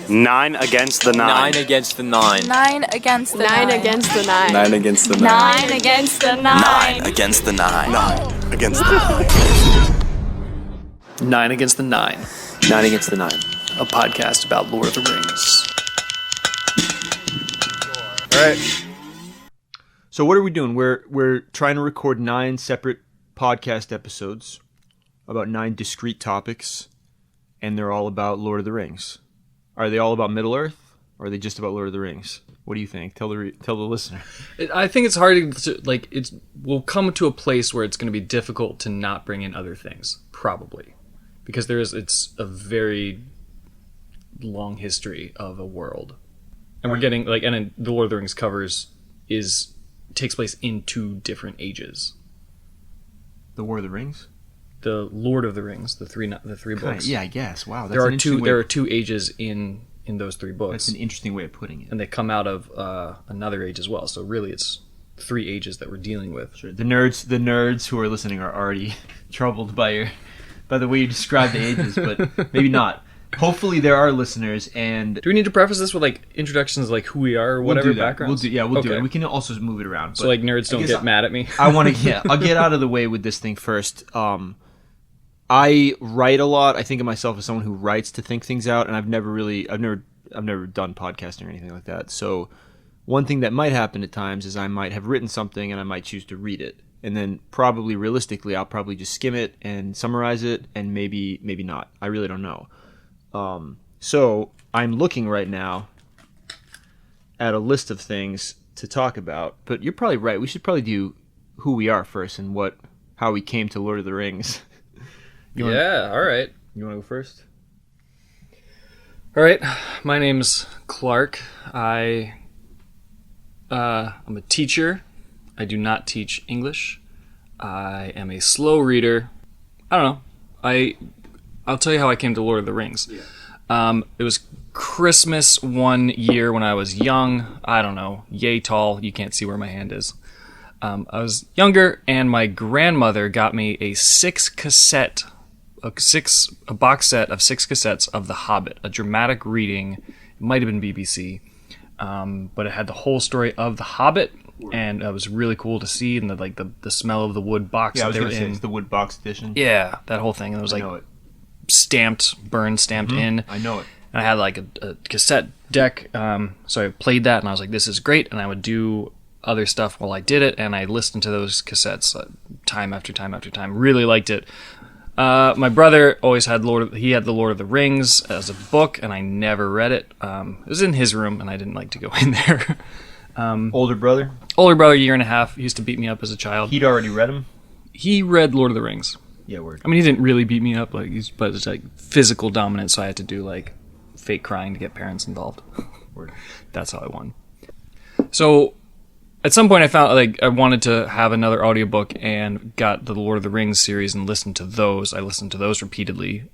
9 against the 9. 9 against the 9. 9 against the 9. 9 against the 9. 9 against the 9. 9 against the 9. 9 against the 9. 9 against the 9. 9 against the 9. 9 against the 9. A podcast about Lord of the Rings. All right. So what are we doing? We're trying to record 9 separate podcast episodes about 9 discrete topics, and they're all about Lord of the Rings. Are they all about Middle-earth, or are they just about Lord of the Rings? What do you think? Tell the listener. I think it's hard to we'll come to a place where it's going to be difficult to not bring in other things, probably, because it's a very long history of a world, and we're getting and the Lord of the Rings takes place in 2 different ages. The War of the Rings? The Lord of the Rings, the three books. Yeah, I guess. Wow, there are 2 ages in those 3 books. That's an interesting way of putting it. And they come out of another age as well. So really, it's 3 ages that we're dealing with. Sure. The nerds who are listening are already troubled by the way you describe the ages, but maybe not. Hopefully, there are listeners. And do we need to preface this with introductions, who we are or whatever backgrounds? We'll do it. We can also move it around. So nerds don't get mad at me. I'll get out of the way with this thing first. I write a lot. I think of myself as someone who writes to think things out, and I've never done podcasting or anything like that. So one thing that might happen at times is I might have written something and I might choose to read it, and then probably realistically I'll probably just skim it and summarize it, and maybe not. I really don't know. So I'm looking right now at a list of things to talk about, but you're probably right. We should probably do who we are first and how we came to Lord of the Rings. All right. You want to go first? All right. My name's Clark. I'm a teacher. I do not teach English. I am a slow reader. I don't know. I'll tell you how I came to Lord of the Rings. Yeah. It was Christmas one year when I was young. I don't know. Yay tall. You can't see where my hand is. I was younger, and my grandmother got me a box set of 6 cassettes of The Hobbit, a dramatic reading. It might have been BBC, but it had the whole story of The Hobbit, and it was really cool to see, and the smell of the wood box. Yeah, I was going to say it's the wood box edition. Yeah, that whole thing. And it was stamped in. I know it. And I had a cassette deck, so I played that, and I was like, this is great, and I would do other stuff while I did it, and I listened to those cassettes time after time after time. Really liked it. My brother always had the Lord of the Rings as a book, and I never read it. It was in his room, and I didn't like to go in there. Older brother, a year and a half. He used to beat me up as a child. He'd already read them? He read Lord of the Rings. Yeah, word. I mean, he didn't really beat me up, but it's physical dominance, so I had to do fake crying to get parents involved. Word. That's how I won. So at some point I found I wanted to have another audiobook, and got the Lord of the Rings series and listened to those. I listened to those repeatedly.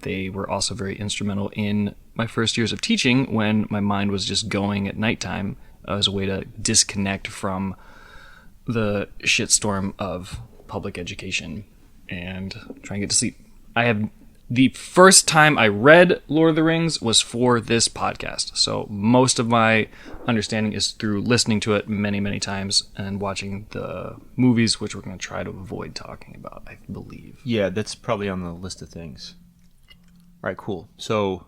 They were also very instrumental in my first years of teaching, when my mind was just going at nighttime as a way to disconnect from the shitstorm of public education and try and get to sleep. The first time I read Lord of the Rings was for this podcast. So most of my understanding is through listening to it many, many times and watching the movies, which we're going to try to avoid talking about, I believe. Yeah, that's probably on the list of things. All right, cool. So,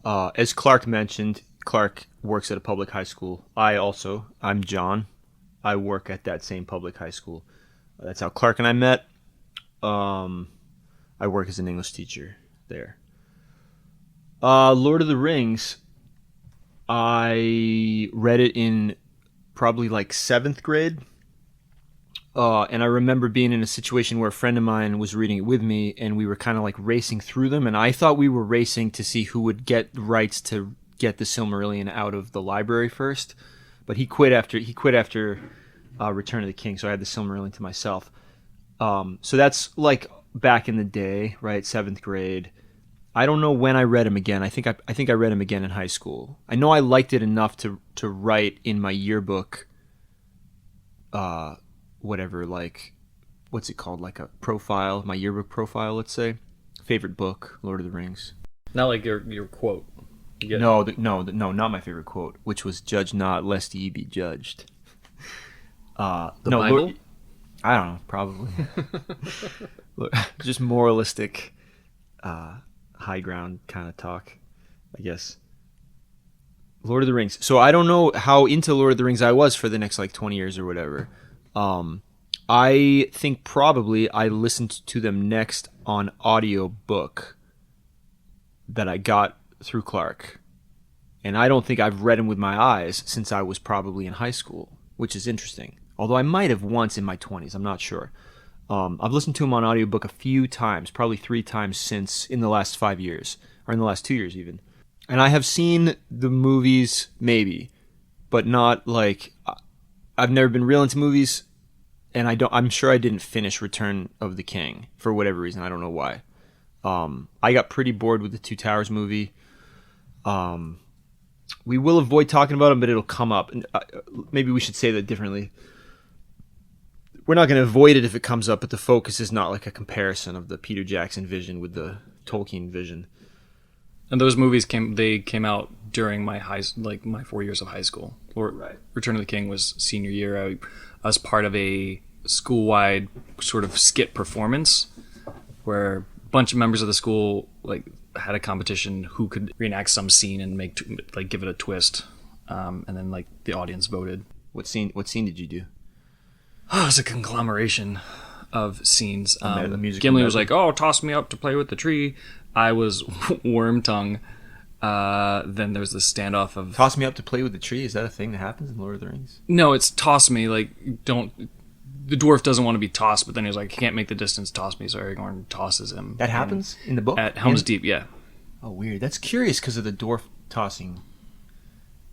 as Clark mentioned, Clark works at a public high school. I'm John. I work at that same public high school. That's how Clark and I met. I work as an English teacher there. Lord of the Rings, I read it in probably 7th grade. And I remember being in a situation where a friend of mine was reading it with me, and we were kind of racing through them. And I thought we were racing to see who would get the rights to get the Silmarillion out of the library first. But he quit after Return of the King, so I had the Silmarillion to myself. So that's back in the day, right? 7th grade. I don't know when I read him again. I think I read him again in high school. I know I liked it enough to write in my yearbook, what's it called? A profile, my yearbook profile, let's say. Favorite book, Lord of the Rings. Not your quote. No, not my favorite quote, which was "Judge not, lest ye be judged." The Bible? I don't know, probably. Look, just moralistic, high ground kind of talk, I guess. Lord of the Rings. So I don't know how into Lord of the Rings I was for the next 20 years or whatever. I think probably I listened to them next on audiobook that I got through Clark. And I don't think I've read them with my eyes since I was probably in high school, which is interesting. Although I might have once in my 20s, I'm not sure. I've listened to them on audiobook a few times, probably 3 times since in the last 5 years, or in the last 2 years even. And I have seen the movies, maybe, but not I've never been real into movies, and I'm sure I didn't finish Return of the King for whatever reason. I don't know why. I got pretty bored with the Two Towers movie. We will avoid talking about them, but it'll come up. And maybe we should say that differently. We're not going to avoid it if it comes up, but the focus is not like a comparison of the Peter Jackson vision with the Tolkien vision. And those movies came out during my my 4 years of high school. Right. Return of the King was senior year. I was part of a school-wide sort of skit performance where a bunch of members of the school had a competition who could reenact some scene and give it a twist, and then the audience voted. What scene did you do? Oh, it was a conglomeration of scenes. The music Gimli was like, "Oh, toss me up to play with the tree." I was Wormtongue. Then there's the standoff of Toss me up to play with the tree. Is that a thing that happens in Lord of the Rings? No, it's toss me. The dwarf doesn't want to be tossed, but then he's like, he can't make the distance, toss me, so Aragorn tosses him. That happens in the book? At Helm's Deep, yeah. Oh, weird. That's curious because of the dwarf tossing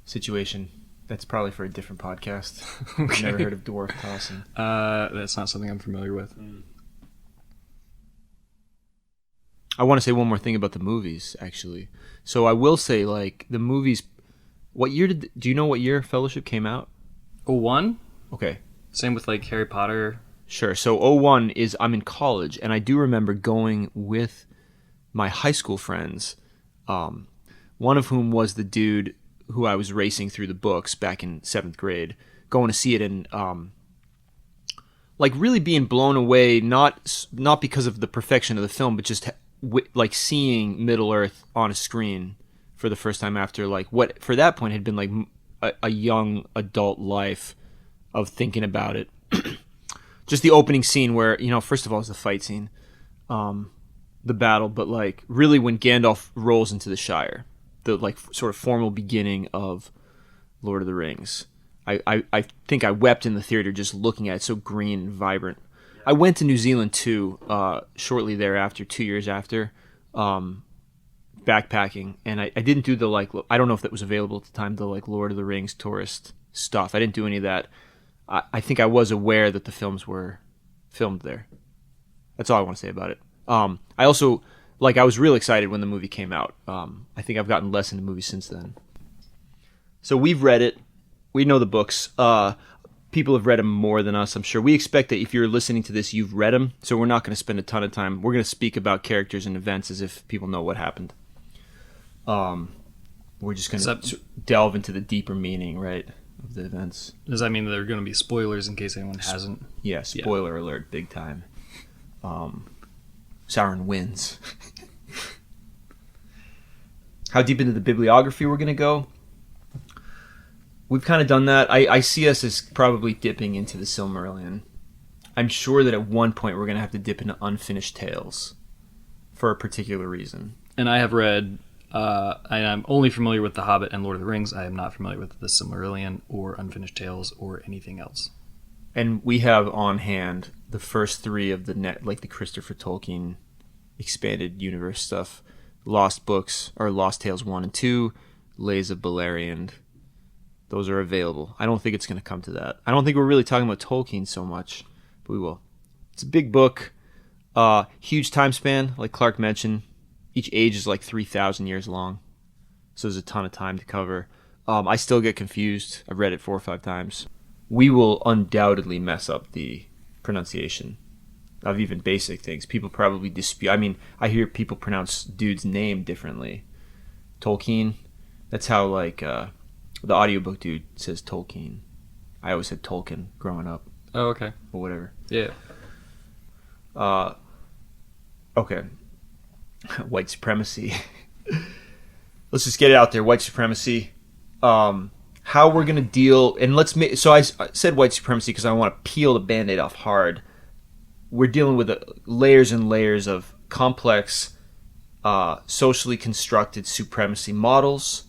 situation. That's probably for a different podcast. Okay. I've never heard of dwarf tossing. That's not something I'm familiar with. I want to say one more thing about the movies, actually. So I will say, the movies... Do you know what year Fellowship came out? 01? Okay. Same with Harry Potter. Sure. So 01 is I'm in college, and I do remember going with my high school friends, one of whom was the dude who I was racing through the books back in 7th grade, going to see it and really being blown away, not because of the perfection of the film, but just seeing Middle-earth on a screen for the first time after what for that point had been a young adult life of thinking about it. Just the opening scene where, first of all, is the fight scene, the battle, but really when Gandalf rolls into the Shire, the sort of formal beginning of Lord of the Rings. I think I wept in the theater just looking at it, so green and vibrant. I went to New Zealand too, shortly thereafter, 2 years after, backpacking, and I didn't do the I don't know if that was available at the time, the Lord of the Rings tourist stuff. I didn't do any of that. I think I was aware that the films were filmed there. That's all I want to say about it. I also I was real excited when the movie came out. I think I've gotten less into movies since then. So we've read it. We know the books. People have read them more than us, I'm sure. We expect that if you're listening to this, you've read them. So we're not going to spend a ton of time. We're going to speak about characters and events as if people know what happened. We're just going to delve into the deeper meaning, right, of the events. Does that mean that there are going to be spoilers in case anyone hasn't? Yeah, spoiler alert, big time. Sauron wins. How deep into the bibliography we're going to go? We've kind of done that. I see us as probably dipping into the Silmarillion. I'm sure that at one point we're going to have to dip into Unfinished Tales for a particular reason. And I have read, I'm only familiar with The Hobbit and Lord of the Rings. I am not familiar with the Silmarillion or Unfinished Tales or anything else. And we have on hand the first 3 of the the Christopher Tolkien expanded universe stuff. Lost Books, or Lost Tales 1 and 2, Lays of Beleriand. Those are available. I don't think it's going to come to that. I don't think we're really talking about Tolkien so much, but we will. It's a big book, huge time span, like Clark mentioned. Each age is 3,000 years long, so there's a ton of time to cover. I still get confused. I've read it 4 or 5 times. We will undoubtedly mess up the pronunciation of even basic things. People probably dispute. I mean, I hear people pronounce dude's name differently. Tolkien. That's how like the audiobook dude says Tolkien. I always said Tolkien growing up, Oh, okay. or whatever. Yeah. Okay. White supremacy. Let's just get it out there. White supremacy. How we're gonna deal, and let's make. So I said white supremacy because I want to peel the Band-Aid off hard. We're dealing with layers and layers of complex, socially constructed supremacy models.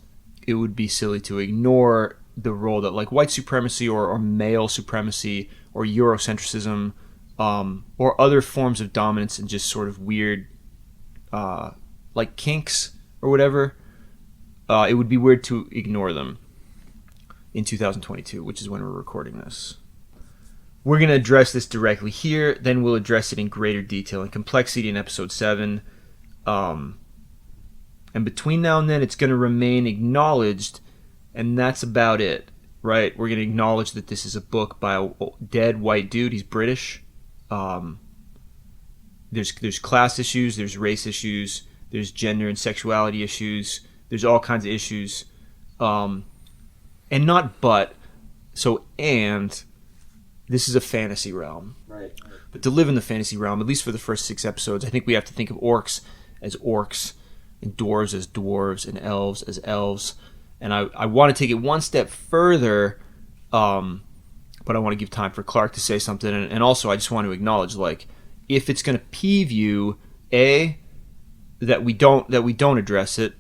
It would be silly to ignore the role that, like, white supremacy or male supremacy or Eurocentrism, or other forms of dominance and just sort of weird, like kinks or whatever. It would be weird to ignore them in 2022, which is when we're recording this. We're going to address this directly here, then we'll address it in greater detail and complexity in episode 7. And between now and then, it's going to remain acknowledged, and that's about it, right? We're going to acknowledge that this is a book by a dead white dude. He's British. There's class issues, there's race issues, there's gender and sexuality issues, there's all kinds of issues. And this is a fantasy realm. Right. But to live in the fantasy realm, at least for the first 6 episodes, I think we have to think of orcs as orcs, and dwarves as dwarves, and elves as elves. And I want to take it one step further, but I want to give time for Clark to say something. And also, I just want to acknowledge, like, if it's going to peeve you, that we don't address it,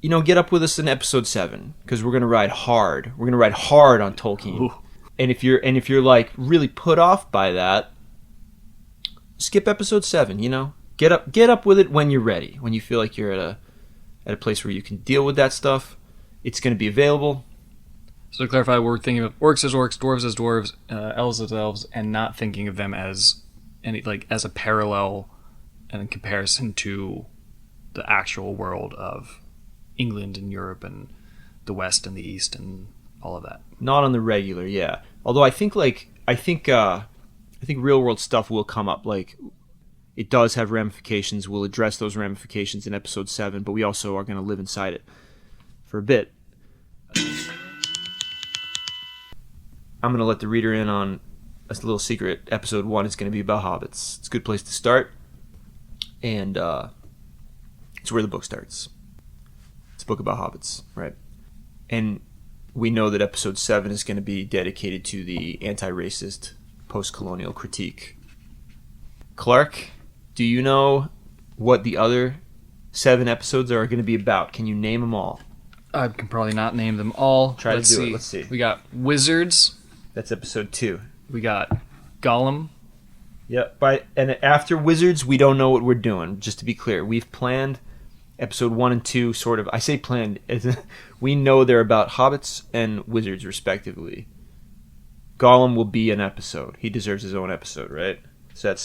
get up with us in episode 7, because we're going to ride hard. We're going to ride hard on Tolkien. Ooh. And if you're like really put off by that, skip episode 7. Get up with it when you're ready. When you feel like you're at a place where you can deal with that stuff, it's going to be available. So to clarify, we're thinking of orcs as orcs, dwarves as dwarves, elves as elves, and not thinking of them as as a parallel and in comparison to the actual world of England and Europe and the West and the East and all of that. Not on the regular, yeah. Although I think real world stuff will come up. Like, it does have ramifications. We'll address those ramifications in episode 7, but we also are going to live inside it for a bit. I'm going to let the reader in on a little secret. Episode 1 is going to be about hobbits. It's a good place to start, and it's where the book starts. It's a book about hobbits, right? And we know that episode 7 is going to be dedicated to the anti-racist post-colonial critique. Clark, do you know what the other 7 episodes are going to be about? Can you name them all? I can probably not name them all. Let's do it. Let's see. We got wizards. That's episode 2. We got Gollum. Yep. And after wizards, we don't know what we're doing. Just to be clear, we've planned episode 1 and 2 sort of. I say planned. We know they're about hobbits and wizards, respectively. Gollum will be an episode. He deserves his own episode, right? So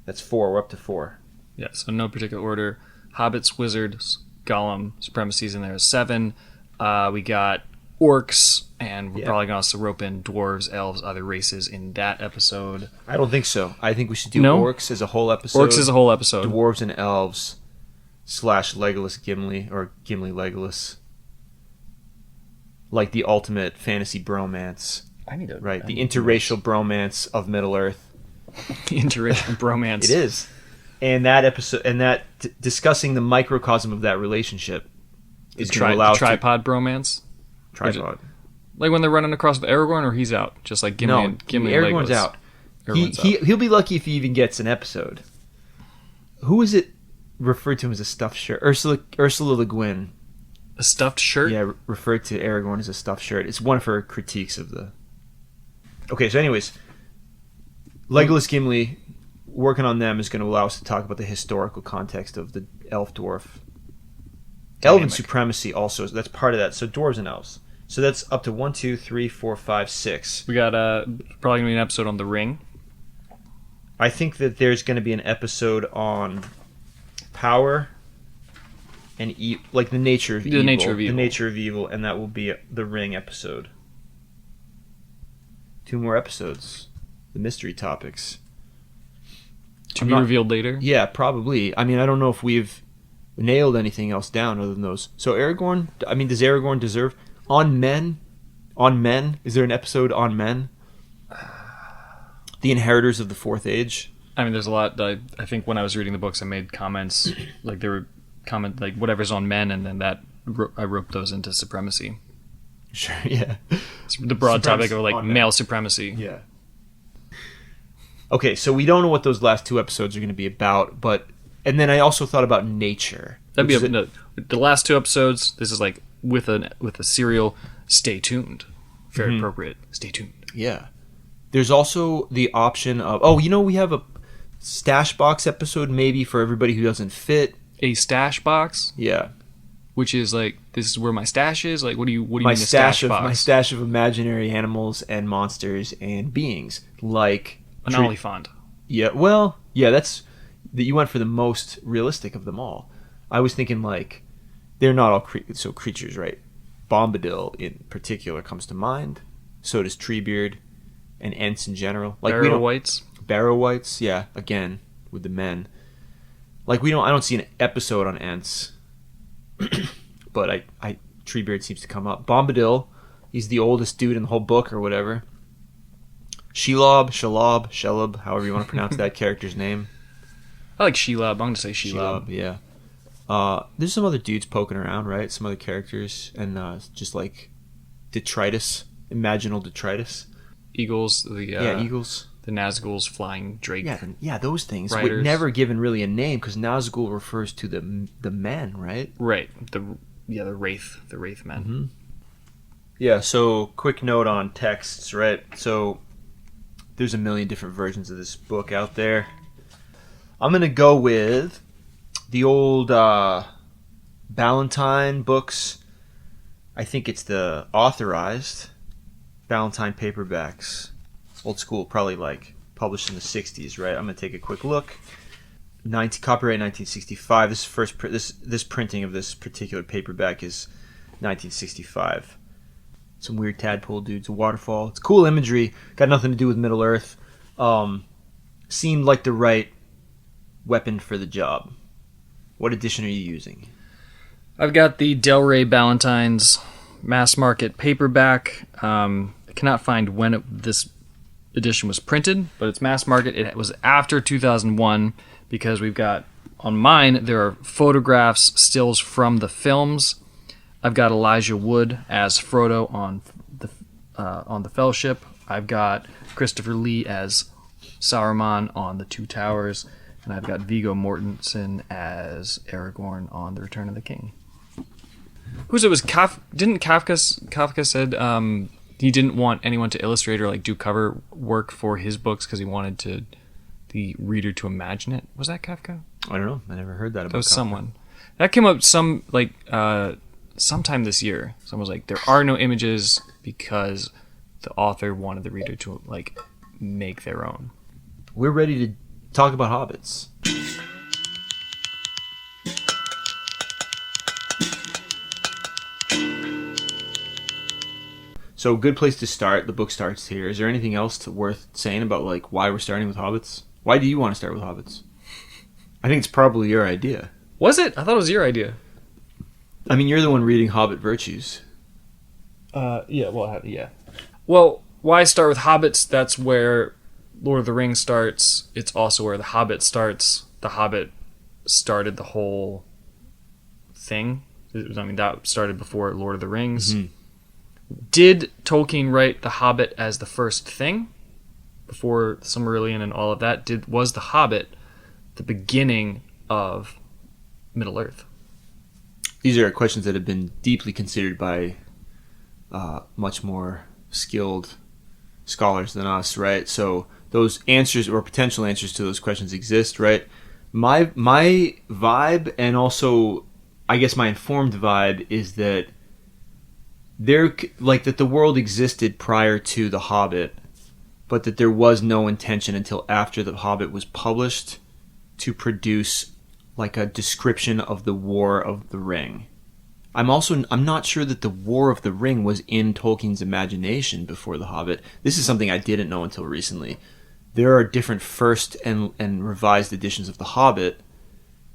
that's 4. We're up to 4. Yeah, so no particular order. Hobbits, wizards, Gollum, supremacy's in there is 7. We got orcs, and we're probably going to also rope in dwarves, elves, other races in that episode. I don't think so. I think we should do orcs as a whole episode. Orcs as a whole episode. Dwarves and elves / Legolas Gimli, or Gimli Legolas. Like the ultimate fantasy bromance. The interracial bromance of Middle-earth. The interracial bromance. It is. And that episode, discussing the microcosm of that relationship is going to allow tripod bromance. Tripod. Like when they're running across with Aragorn, or he's out, just like Gimli. No, Gimli Aragorn's out. He'll be lucky if he even gets an episode. Who is it referred to him as a stuffed shirt? Ursula Le Guin. A stuffed shirt? Yeah, referred to Aragorn as a stuffed shirt. It's one of her critiques of the... Okay, so anyways, Legolas Gimli, working on them is going to allow us to talk about the historical context of the elf-dwarf. Elven supremacy also, that's part of that. So dwarves and elves. So that's up to 1, 2, 3, 4, 5, 6. We got probably going to be an episode on The Ring. I think that there's going to be an episode on power and like the nature of evil. The nature of evil, and that will be the Ring episode. 2 more episodes. The mystery topics. To be revealed later? Yeah, probably. I mean, I don't know if we've nailed anything else down other than those. So Aragorn, I mean, does Aragorn deserve on men? On men? Is there an episode on men? The Inheritors of the Fourth Age. I mean, there's a lot. I think when I was reading the books, I made comments like there were like whatever's on men, and then I roped those into supremacy. Sure, yeah. It's the broad topic of like on men. male supremacy. Yeah. Okay, so we don't know what those last two episodes are going to be about, and then I also thought about nature. That'd be the last two episodes. This is like with a serial. Stay tuned. Very appropriate. Stay tuned. Yeah. There's also the option of we have a stash box episode maybe for everybody who doesn't fit. A stash box, Yeah. which is like this is where my stash is. Like, what do you mean a stash stash box? My stash of imaginary animals and monsters and beings like An olifant. Yeah, well, yeah, that's that you went for the most realistic of them all. I was thinking like they're not all creatures, right? Bombadil in particular comes to mind. So does Treebeard and Ents in general. Like Barrow-wights. Barrow-wights, yeah, again with the men. Like I don't see an episode on Ents, but Treebeard seems to come up. Bombadil, he's the oldest dude in the whole book or whatever. Shelob, however you want to pronounce that character's name. I like Shelob. I'm going to say Shelob. Yeah. There's some other dudes poking around, right? Some other characters, and just like detritus, imaginal detritus. Eagles. Eagles. The Nazgul's flying drake. Yeah, those things. Riders. We're never given really a name because Nazgul refers to the men, right? Right. The wraith men. Mm-hmm. Yeah. So quick note on texts, right? So there's a million different versions of this book out there. I'm gonna go with the old Ballantine books. I think it's the authorized Ballantine paperbacks. Old school, probably like published in the 60s, right? I'm going to take a quick look. Copyright 1965. This printing of this particular paperback is 1965. Some weird tadpole dudes, a waterfall. It's cool imagery. Got nothing to do with Middle Earth. Seemed like the right weapon for the job. What edition are you using? I've got the Del Rey Ballantines mass market paperback. I cannot find when this edition was printed, but it's mass market. It was after 2001 because we've got on mine there are photographs, stills from the films. I've got Elijah Wood as Frodo on the Fellowship. I've got Christopher Lee as Saruman on the Two Towers, and I've got Viggo Mortensen as Aragorn on The Return of the King. Who's it was? Didn't Kafka said he didn't want anyone to illustrate or like do cover work for his books because he wanted the reader to imagine it. Was that Kafka? I don't know. I never heard that about. That was Kafka. someone. That came up sometime this year. Someone was like, there are no images because the author wanted the reader to like make their own. We're ready to talk about Hobbits. So, good place to start. The book starts here. Is there anything else worth saying about like why we're starting with Hobbits? Why do you want to start with Hobbits? I think it's probably your idea. Was it? I thought it was your idea. I mean, you're the one reading Hobbit Virtues. Yeah. Well, why start with Hobbits? That's where Lord of the Rings starts. It's also where The Hobbit starts. The Hobbit started the whole thing. I mean, that started before Lord of the Rings. Mm-hmm. Did Tolkien write The Hobbit as the first thing before Silmarillion and all of that? Was The Hobbit the beginning of Middle Earth? These are questions that have been deeply considered by much more skilled scholars than us, right? So those answers or potential answers to those questions exist, right? My vibe, and also I guess my informed vibe, is that that the world existed prior to The Hobbit, but that there was no intention until after The Hobbit was published to produce like a description of the War of the Ring. I'm not sure that the War of the Ring was in Tolkien's imagination before The Hobbit. This is something I didn't know until recently. There are different first and revised editions of The Hobbit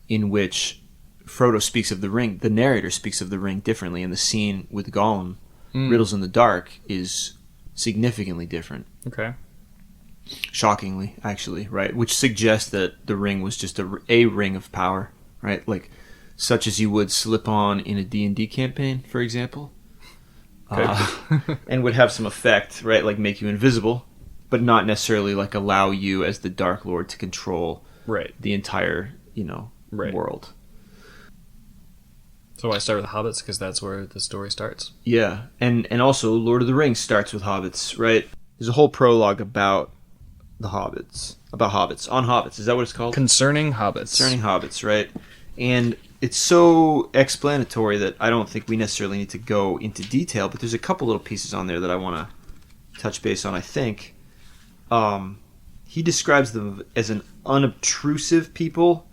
in which Frodo speaks of the ring, the narrator speaks of the ring differently, and the scene with Gollum, Riddles in the Dark, is significantly different. Okay. Shockingly, actually, right? Which suggests that the ring was just a ring of power, right? Like, such as you would slip on in a D&D campaign, for example. And would have some effect, right? Like make you invisible, but not necessarily like allow you as the Dark Lord to control the entire, world. So I start with Hobbits because that's where the story starts. Yeah, and also Lord of the Rings starts with hobbits, right? There's a whole prologue about the hobbits, on hobbits. Is that what it's called? Concerning Hobbits. Concerning hobbits, right? And it's so explanatory that I don't think we necessarily need to go into detail, but there's a couple little pieces on there that I want to touch base on, I think. He describes them as an unobtrusive people.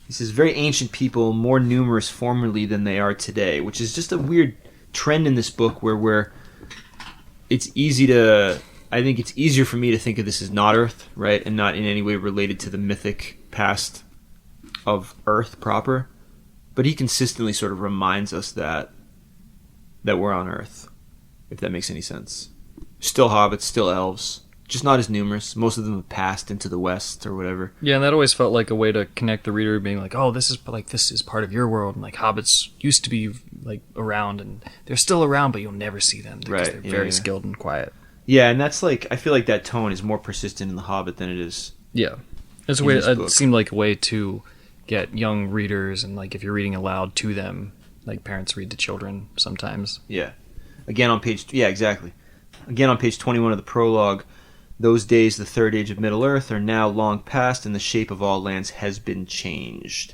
He says, very ancient people, more numerous formerly than they are today, which is just a weird trend in this book where it's easy to... I think it's easier for me to think of this as not Earth, right? And not in any way related to the mythic past of Earth proper. But he consistently sort of reminds us that we're on Earth, if that makes any sense. Still hobbits, still elves, just not as numerous. Most of them have passed into the west or whatever. Yeah, and that always felt like a way to connect the reader, being like, "Oh, this is part of your world." And like hobbits used to be like around, and they're still around, but you'll never see them because they're very skilled and quiet. Yeah, and that's like I feel like that tone is more persistent in The Hobbit than it is. Yeah, it's a way. It seemed like a way to get young readers, and like if you're reading aloud to them, like parents read to children sometimes. Yeah. Again on page 21 of the prologue, those days, the third age of Middle-earth, are now long past, and the shape of all lands has been changed.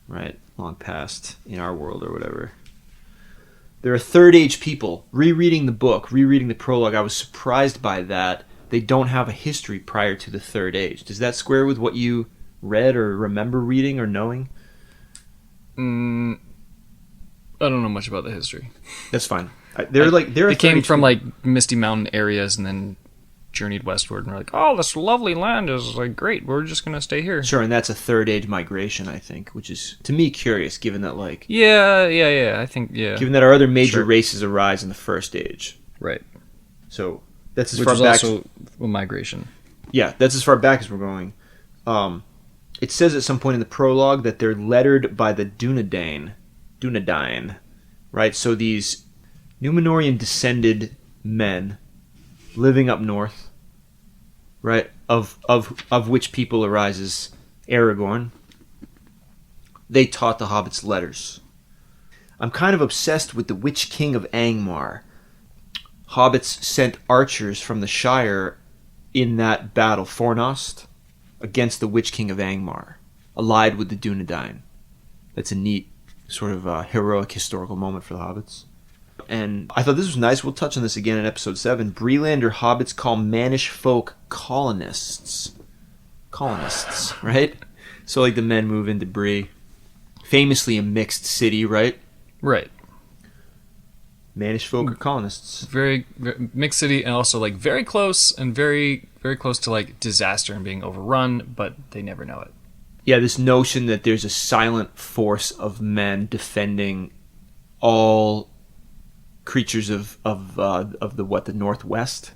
Right? Long past in our world or whatever. There are third age people. Rereading the book, rereading the prologue, I was surprised by that. They don't have a history prior to the third age. Does that square with what you read or remember reading or knowing? I don't know much about the history. That's fine. They came from like Misty Mountain areas and then journeyed westward, and we're like, oh, this lovely land is like great. We're just gonna stay here. Sure, and that's a third age migration, I think, which is to me curious, given that I think given that our other major races arise in the first age, right? So that's as Which far is back. Also a migration. Yeah, that's as far back as we're going. It says at some point in the prologue that they're lettered by the Dunedain, right? So these Númenorian descended men living up north, right? Of which people arises Aragorn. They taught the hobbits letters. I'm kind of obsessed with the Witch King of Angmar. Hobbits sent archers from the Shire in that battle, Fornost, against the Witch King of Angmar, allied with the Dunedain. That's a neat sort of heroic historical moment for the hobbits. And I thought this was nice. We'll touch on this again in episode 7. Breelander hobbits call mannish folk colonists. Colonists, right? So like the men move into Bree. Famously a mixed city, right? Right. Mannish folk are colonists. Very, very mixed city, and also like very close and very, very close to like disaster and being overrun, but they never know it. Yeah, this notion that there's a silent force of men defending all creatures of the Northwest.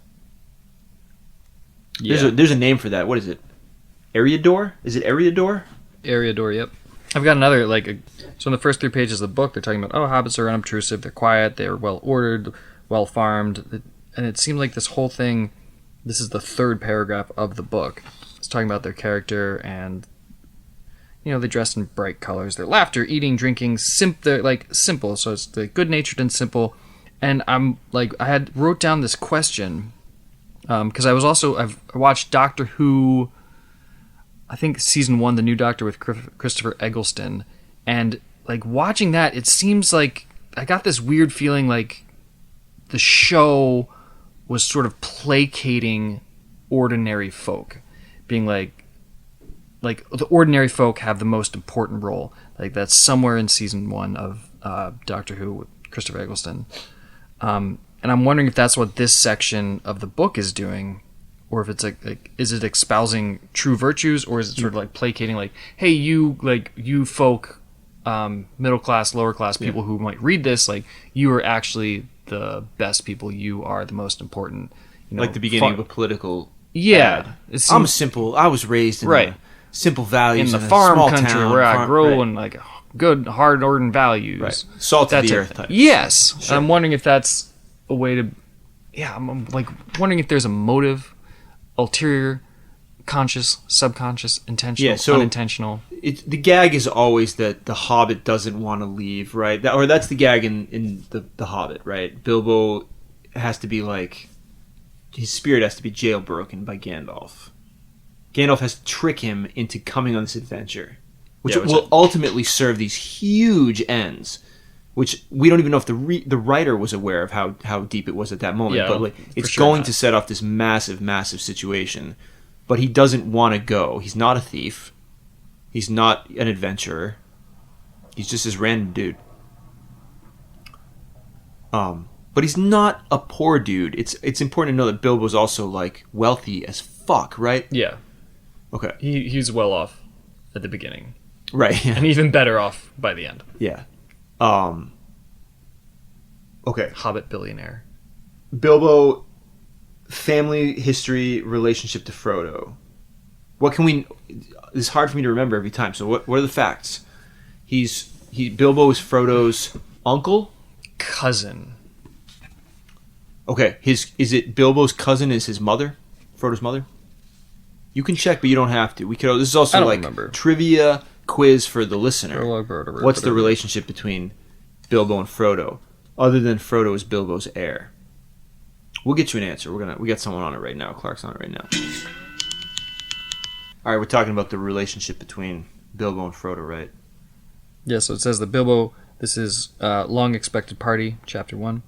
Yeah. There's a name for that. What is it? Eriador? Is it Eriador? Eriador, yep. I've got another, so in the first 3 pages of the book, they're talking about, hobbits are unobtrusive, they're quiet, they're well-ordered, well-farmed, and it seemed like this whole thing, this is the 3rd paragraph of the book. It's talking about their character, and, they dress in bright colors, their laughter, eating, drinking, they're, simple, so it's good-natured and simple, and I wrote down this question, because I've watched Doctor Who, I think season 1, the new Doctor with Christopher Eggleston, and watching that, it seems like I got this weird feeling like the show was sort of placating ordinary folk, being like the ordinary folk have the most important role. That's somewhere in season 1 of Doctor Who with Christopher Eggleston, and I'm wondering if that's what this section of the book is doing. Or if it's is it espousing true virtues, or is it sort of placating, hey, you folk, middle class, lower class people who might read this, like, you are actually the best people. You are the most important. You know, Like the beginning of a political Yeah. ad. It I'm seems- simple. I was raised in Right. simple values in the a farm small country town, where I farm- grow right. and like good, hard-ordered values. Right. Salt of the type earth thing. type. Yes. I'm wondering if that's a way to. Yeah, I'm like wondering if there's a motive, ulterior, conscious, subconscious, intentional, Yeah, so- unintentional. The gag is always that the Hobbit doesn't want to leave, right? Or that's the gag in the Hobbit, right? Bilbo has to be like, his spirit has to be jailbroken by Gandalf. Gandalf has to trick him into coming on this adventure, which will ultimately serve these huge ends, which we don't even know if the writer was aware of how deep it was at that moment. Yeah, but like, for it's sure going not. to set off this massive situation. But he doesn't want to go. He's not a thief. He's not an adventurer. He's just this random dude. But he's not a poor dude. It's important to know that Bilbo's also like wealthy as fuck, right? Yeah, Okay. he's well off at the beginning, Right. and even better off by the end. Yeah. Okay. Hobbit billionaire. Bilbo, family history, relationship to Frodo. What can we? It's hard for me to remember every time. So what are the facts? Bilbo is Frodo's uncle. Cousin. Okay, is it Bilbo's cousin is his mother? Frodo's mother? You can check, but you don't have to. This is also I don't like remember. trivia quiz for the listener. What's the Whatever. relationship between Bilbo and Frodo, other than Frodo is Bilbo's heir? We'll get you an answer. We got someone on it right now. Clark's on it right now. All right, we're talking about the relationship between Bilbo and Frodo, right? Yeah, so it says that Bilbo, this is Long Expected Party, Chapter 1.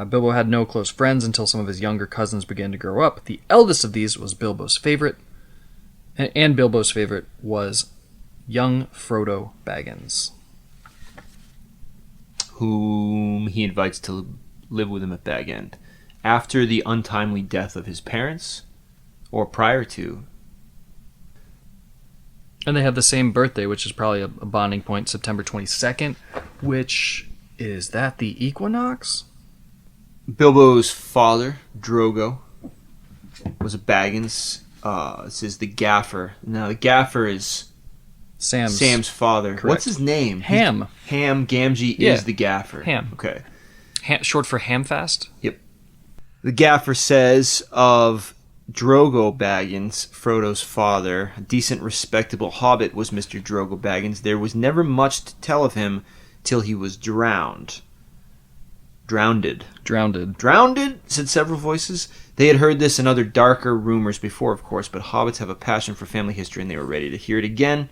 Bilbo had no close friends until some of his younger cousins began to grow up. The eldest of these was Bilbo's favorite, and Bilbo's favorite was young Frodo Baggins. Whom he invites to live with him at Bag End. After the untimely death of his parents, or prior to. And they have the same birthday, which is probably a bonding point, September 22nd, which is that the equinox? Bilbo's father, Drogo, was a Baggins. This is the Gaffer. Now, the Gaffer is Sam's father. Correct. What's his name? Ham. Ham Gamgee Yeah. is the Gaffer. Ham. Okay. Short for Hamfast? Yep. The Gaffer says of Drogo Baggins, Frodo's father, a decent, respectable hobbit was Mr. Drogo Baggins. There was never much to tell of him till he was drowned. Drowned, said several voices. They had heard this and other darker rumors before, of course, but hobbits have a passion for family history and they were ready to hear it again.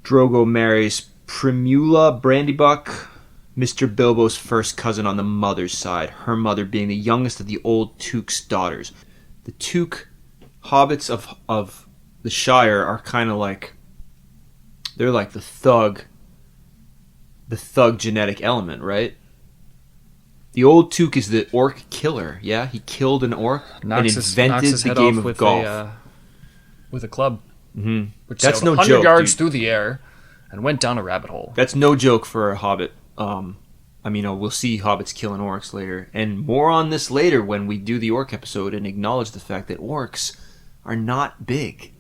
Drogo marries Primula Brandybuck, Mr. Bilbo's first cousin on the mother's side, her mother being the youngest of the old Took's daughters. The Took hobbits of the Shire are kind of like, they're like the thug genetic element, right? The old Took is the orc killer, yeah? He killed an orc and invented the game of golf. With a club. Mm-hmm. Which That's sailed no 100 joke, yards dude. through the air and went down a rabbit hole. That's no joke for a hobbit. We'll see hobbits killing orcs later. And more on this later when we do the orc episode and acknowledge the fact that orcs are not big.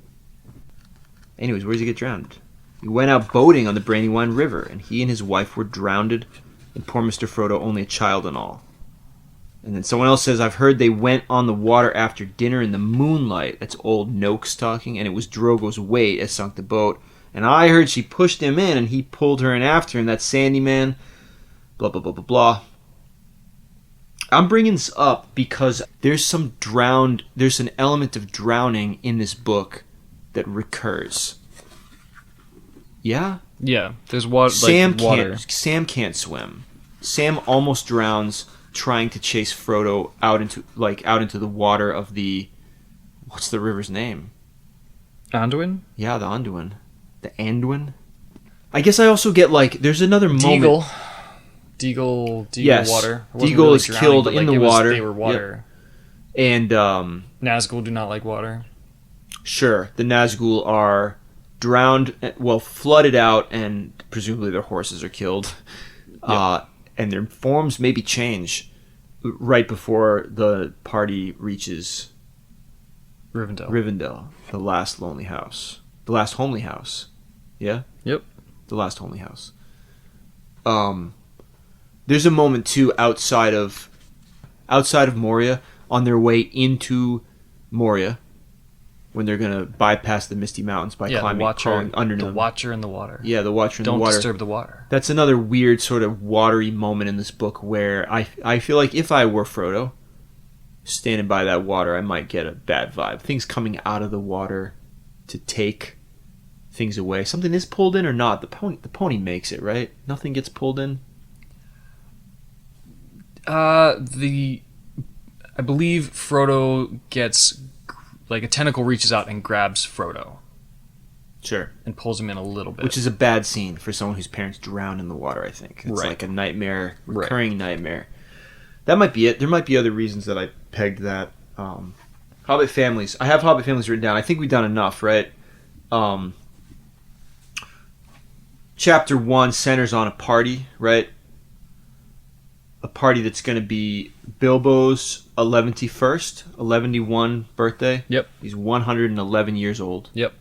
Anyways, where does he get drowned? He went out boating on the Brandywine River, and he and his wife were drowned, and poor Mr. Frodo only a child and all. And then someone else says, I've heard they went on the water after dinner in the moonlight. That's old Noakes talking, and it was Drogo's weight that sunk the boat. And I heard she pushed him in, and he pulled her in after him, that sandy man. Blah, blah, blah, blah, blah. I'm bringing this up because there's an element of drowning in this book that recurs. Yeah? Yeah, there's water. Sam water. can't swim. Sam almost drowns trying to chase Frodo out into the water of the, what's the river's name? Anduin? Yeah, the Anduin. The Anduin? I guess I also get there's another moment. Deagle Yes. water. It wasn't Deagle really is drowning, killed but, in the it was- water. They were water. And Nazgul do not like water. sure, the Nazgul are drowned, well, flooded out, and presumably their horses are killed. And their forms maybe change right before the party reaches Rivendell, the last lonely house. The last homely house. Yeah? Yep. The last homely house. There's a moment too outside of Moria, on their way into Moria, when they're gonna bypass the Misty Mountains by crawling under the them. Watcher in the water. Yeah, the Watcher in the Don't water. disturb the water. That's another weird sort of watery moment in this book where I feel like if I were Frodo, standing by that water, I might get a bad vibe. Things coming out of the water to take things away. Something is pulled in or not. The pony makes it, right? Nothing gets pulled in. I believe Frodo gets, like, a tentacle reaches out and grabs Frodo Sure. and pulls him in a little bit. Which is a bad scene for someone whose parents drown in the water, I think. It's Right. like a nightmare, Right. recurring nightmare. That might be it. There might be other reasons that I pegged that. Hobbit families. I have Hobbit families written down. I think we've done enough, right? Chapter 1 centers on a party, right? A party that's going to be Bilbo's 11th birthday. Yep. He's 111 years old. Yep.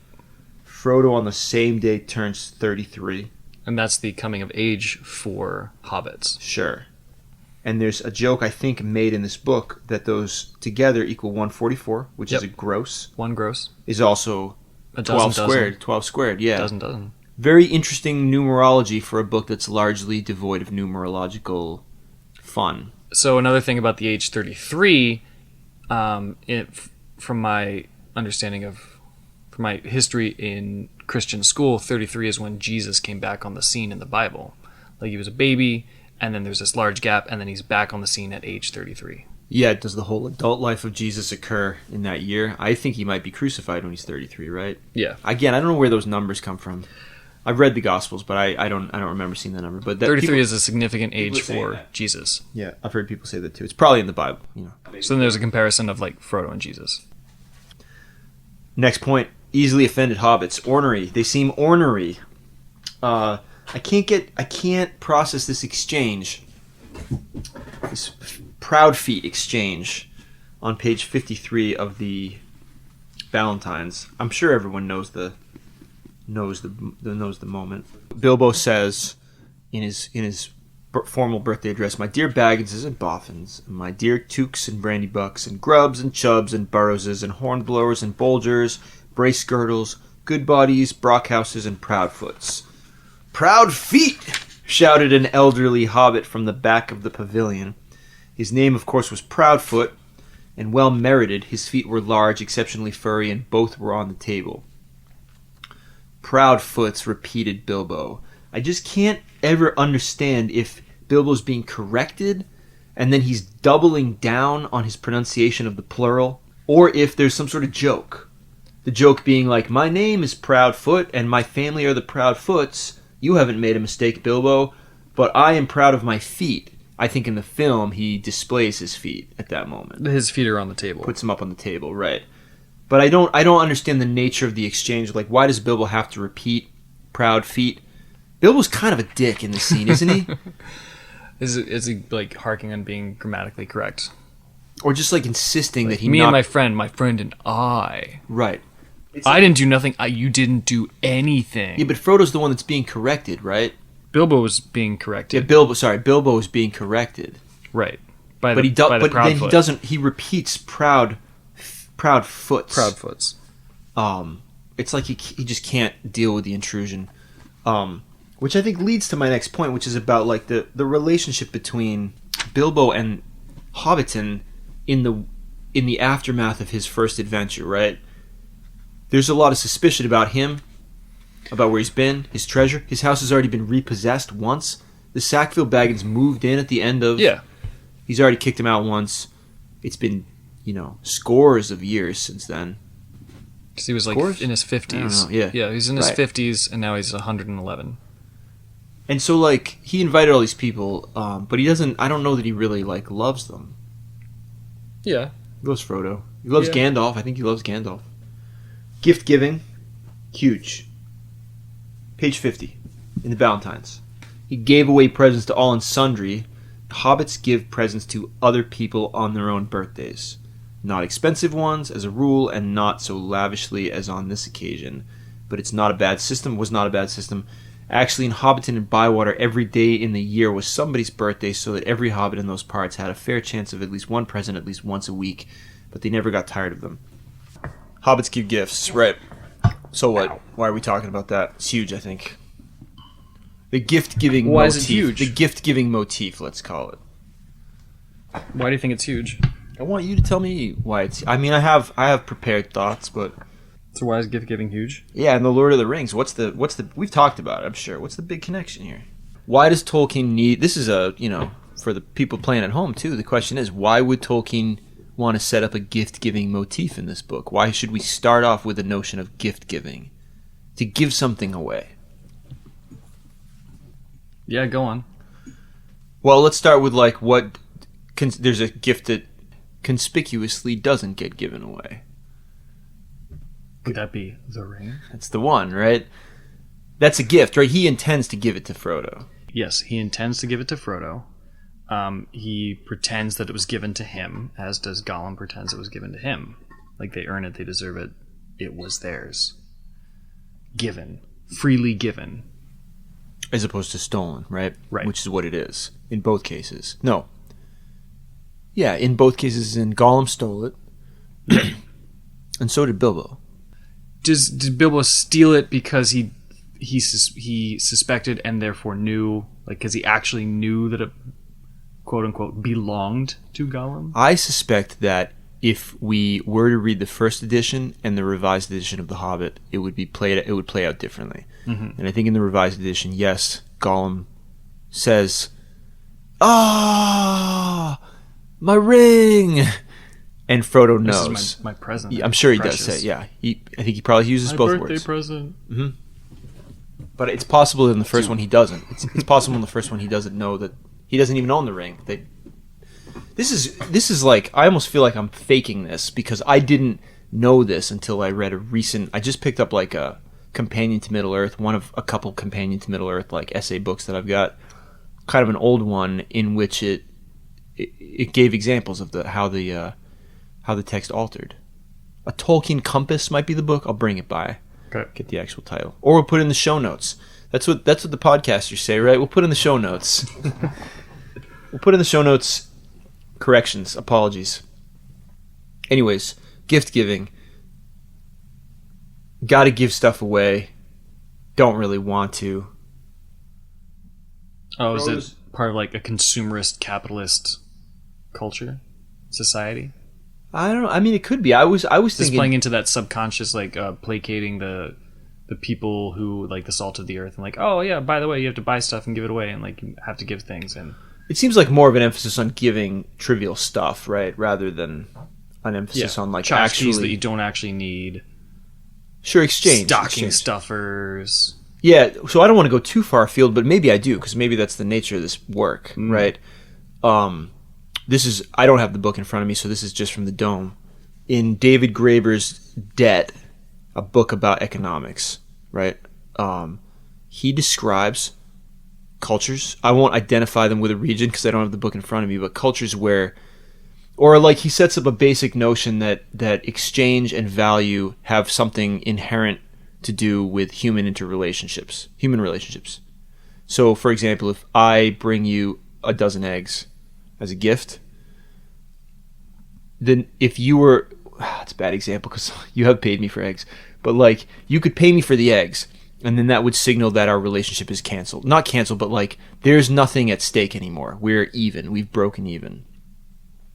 Frodo on the same day turns 33. And that's the coming of age for hobbits. Sure. And there's a joke, I think, made in this book that those together equal 144, which is a gross, One gross. is also A 12 dozen. squared. 12 squared, yeah. Dozen. Very interesting numerology for a book that's largely devoid of numerological fun. So another thing about the age 33, from my understanding from my history in Christian school, 33 is when Jesus came back on the scene in the Bible. Like, he was a baby, and then there's this large gap, and then he's back on the scene at age 33. Yeah, does the whole adult life of Jesus occur in that year? I think he might be crucified when he's 33, right? Yeah. Again, I don't know where those numbers come from. I've read the Gospels, but I don't remember seeing that number. But that 33 people- is a significant age are saying for that. Jesus. Yeah, I've heard people say that too. It's probably in the Bible, you know. So then there's a comparison of, like, Frodo and Jesus. Next point: easily offended hobbits. Ornery. They seem ornery. I can't process this exchange. This proud feet exchange on page 53 of the Valentines. I'm sure everyone knows the moment. Bilbo says in his formal birthday address, "My dear Bagginses and Boffins, and my dear Tooks and Brandybucks, and Grubbs and Chubbs and Burrowses and Hornblowers and Bolgers, Brace Girdles, Goodbodies, Brockhouses, and Proudfoots." "Proud feet!" shouted an elderly hobbit from the back of the pavilion. His name, of course, was Proudfoot, and well merited. His feet were large, exceptionally furry, and both were on the table. "Proudfoots," repeated Bilbo. I just can't ever understand if Bilbo's being corrected and then he's doubling down on his pronunciation of the plural, or if there's some sort of joke. The joke being like, "My name is Proudfoot and my family are the Proudfoots. You haven't made a mistake, Bilbo, but I am proud of my feet." I think in the film he displays his feet at that moment. His feet are on the table. Puts them up on the table, right. But I don't understand the nature of the exchange. Like, why does Bilbo have to repeat proud feet? Bilbo's kind of a dick in this scene, isn't he? Is he, like, harking on being grammatically correct? Or just, like, insisting that he Me not... and my friend and I. Right. I didn't do nothing. You didn't do anything. Yeah, but Frodo's the one that's being corrected, right? Bilbo was being Yeah, corrected. Bilbo is being corrected. Right. But then he doesn't, he repeats proud foots. Proudfoots. It's like he just can't deal with the intrusion. Which I think leads to my next point, which is about like the relationship between Bilbo and Hobbiton in the aftermath of his first adventure, right? There's a lot of suspicion about him, about where he's been, his treasure. His house has already been repossessed once. The Sackville Baggins moved in at the end of... Yeah. He's already kicked him out once. It's been, scores of years since then. Because he was like Scores? in his 50s. I don't know, yeah. Yeah, he's in his Right. 50s, and now he's 111. And so, like, he invited all these people, but he doesn't... I don't know that he really, like, loves them. Yeah. He loves Frodo. He loves Yeah. Gandalf. I think he loves Gandalf. Gift giving, huge. Page 50 in the Valentines. He gave away presents to all and sundry. Hobbits give presents to other people on their own birthdays. Not expensive ones, as a rule, and not so lavishly as on this occasion. But it's not a bad system, was not a bad system. Actually, in Hobbiton and Bywater, every day in the year was somebody's birthday, so that every hobbit in those parts had a fair chance of at least one present at least once a week, but they never got tired of them. Hobbits give gifts, right. So what? Why are we talking about that? It's huge, I think. The gift-giving motif. Why is it huge? The gift-giving motif, let's call it. Why do you think it's huge? I want you to tell me why it's... I mean, I have prepared thoughts, but... So why is gift giving huge? Yeah, and the Lord of the Rings, what's the... We've talked about it, I'm sure. What's the big connection here? Why does Tolkien need... This is for the people playing at home, too. The question is, why would Tolkien want to set up a gift-giving motif in this book? Why should we start off with the notion of gift-giving? To give something away. Yeah, go on. Well, let's start with, what... there's a gift that conspicuously doesn't get given away. Would that be the ring? That's the one, right? That's a gift, right? He intends to give it to Frodo. Yes, he intends to give it to Frodo. He pretends that it was given to him, as does Gollum pretends it was given to him. Like, they earn it, they deserve it. It was theirs. Given. Freely given. As opposed to stolen, right? Right. Which is what it is, in both cases. No. Yeah, in both cases, Gollum stole it. And so did Bilbo. Did Bilbo steal it because he suspected and therefore knew, because he actually knew that it, quote unquote, belonged to Gollum? I suspect that if we were to read the first edition and the revised edition of The Hobbit, it would play out differently. Mm-hmm. And I think in the revised edition, yes, Gollum says, "Ah, my ring." And Frodo knows. This is my present. I'm sure he Precious. does say, yeah. I think he probably uses my both birthday words. present. Mm-hmm. But it's possible in the first one he doesn't. It's possible in the first one he doesn't know that he doesn't even own the ring. This is like, I almost feel like I'm faking this because I didn't know this until I read I just picked up a Companion to Middle Earth, one of a couple Companion to Middle Earth essay books that I've got, kind of an old one in which it gave examples of how the text altered. A Tolkien Compass might be the book. I'll bring it by. Okay. Get the actual title. Or we'll put it in the show notes. That's what the podcasters say, right? We'll put in the show notes. We'll put in the show notes corrections, apologies. Anyways, gift giving. Gotta give stuff away. Don't really want to. Oh, is it part of a consumerist capitalist culture? Society? I don't know. I mean, it could be. I was Just thinking playing into that subconscious, placating the people who the salt of the earth, and oh yeah, by the way, you have to buy stuff and give it away, and you have to give things, and it seems like more of an emphasis on giving trivial stuff, right, rather than an emphasis on tchotchkes actually that you don't actually need. Sure, exchange. Stocking exchange. stuffers. Yeah, so I don't want to go too far afield, but maybe I do, because maybe that's the nature of this work, right? This is, I don't have the book in front of me, so this is just from the Dome. In David Graeber's Debt, a book about economics, right? He describes cultures. I won't identify them with a region because I don't have the book in front of me, but cultures where, or he sets up a basic notion that exchange and value have something inherent to do with human relationships. So, for example, if I bring you a dozen eggs as a gift, then if you were, it's a bad example because you have paid me for eggs, but you could pay me for the eggs, and then that would signal that our relationship is canceled. Not canceled, but there's nothing at stake anymore. We're even. We've broken even.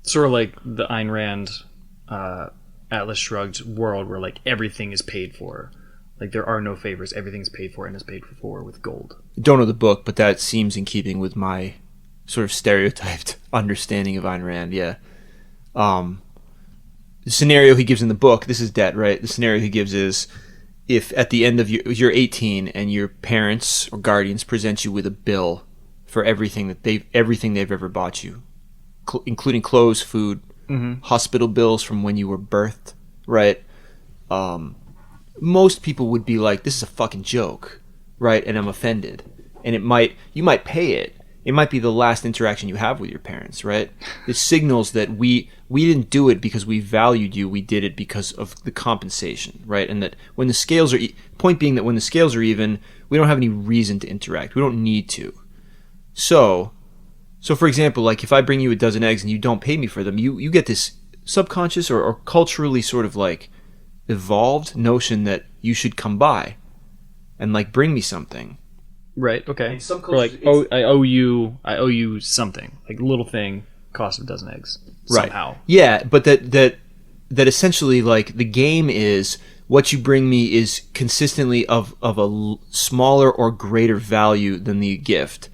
Sort of like the Ayn Rand Atlas Shrugged world where everything is paid for. There are no favors. Everything's paid for and is paid for with gold. Don't know the book, but that seems in keeping with my sort of stereotyped understanding of Ayn Rand, yeah. The scenario he gives in the book, this is Debt, right? The scenario he gives is if at the end of you're 18 and your parents or guardians present you with a bill for everything they've ever bought you, including clothes, food, hospital bills from when you were birthed, right? Most people would be like, this is a fucking joke. right? And I'm offended. And you might pay it. It might be the last interaction you have with your parents, right? It signals that we didn't do it because we valued you. We did it because of the compensation, right? And that when the scales are point being that when the scales are even, we don't have any reason to interact. We don't need to. So for example, like if I bring you a dozen eggs and you don't pay me for them, you get this subconscious or culturally sort of like evolved notion that you should come by and like bring me something. Right. Okay. some Or like, cultures, I owe you something. Like little thing, cost of a dozen eggs. Somehow. Right. Yeah, but that essentially like the game is what you bring me is consistently of smaller or greater value than the gift,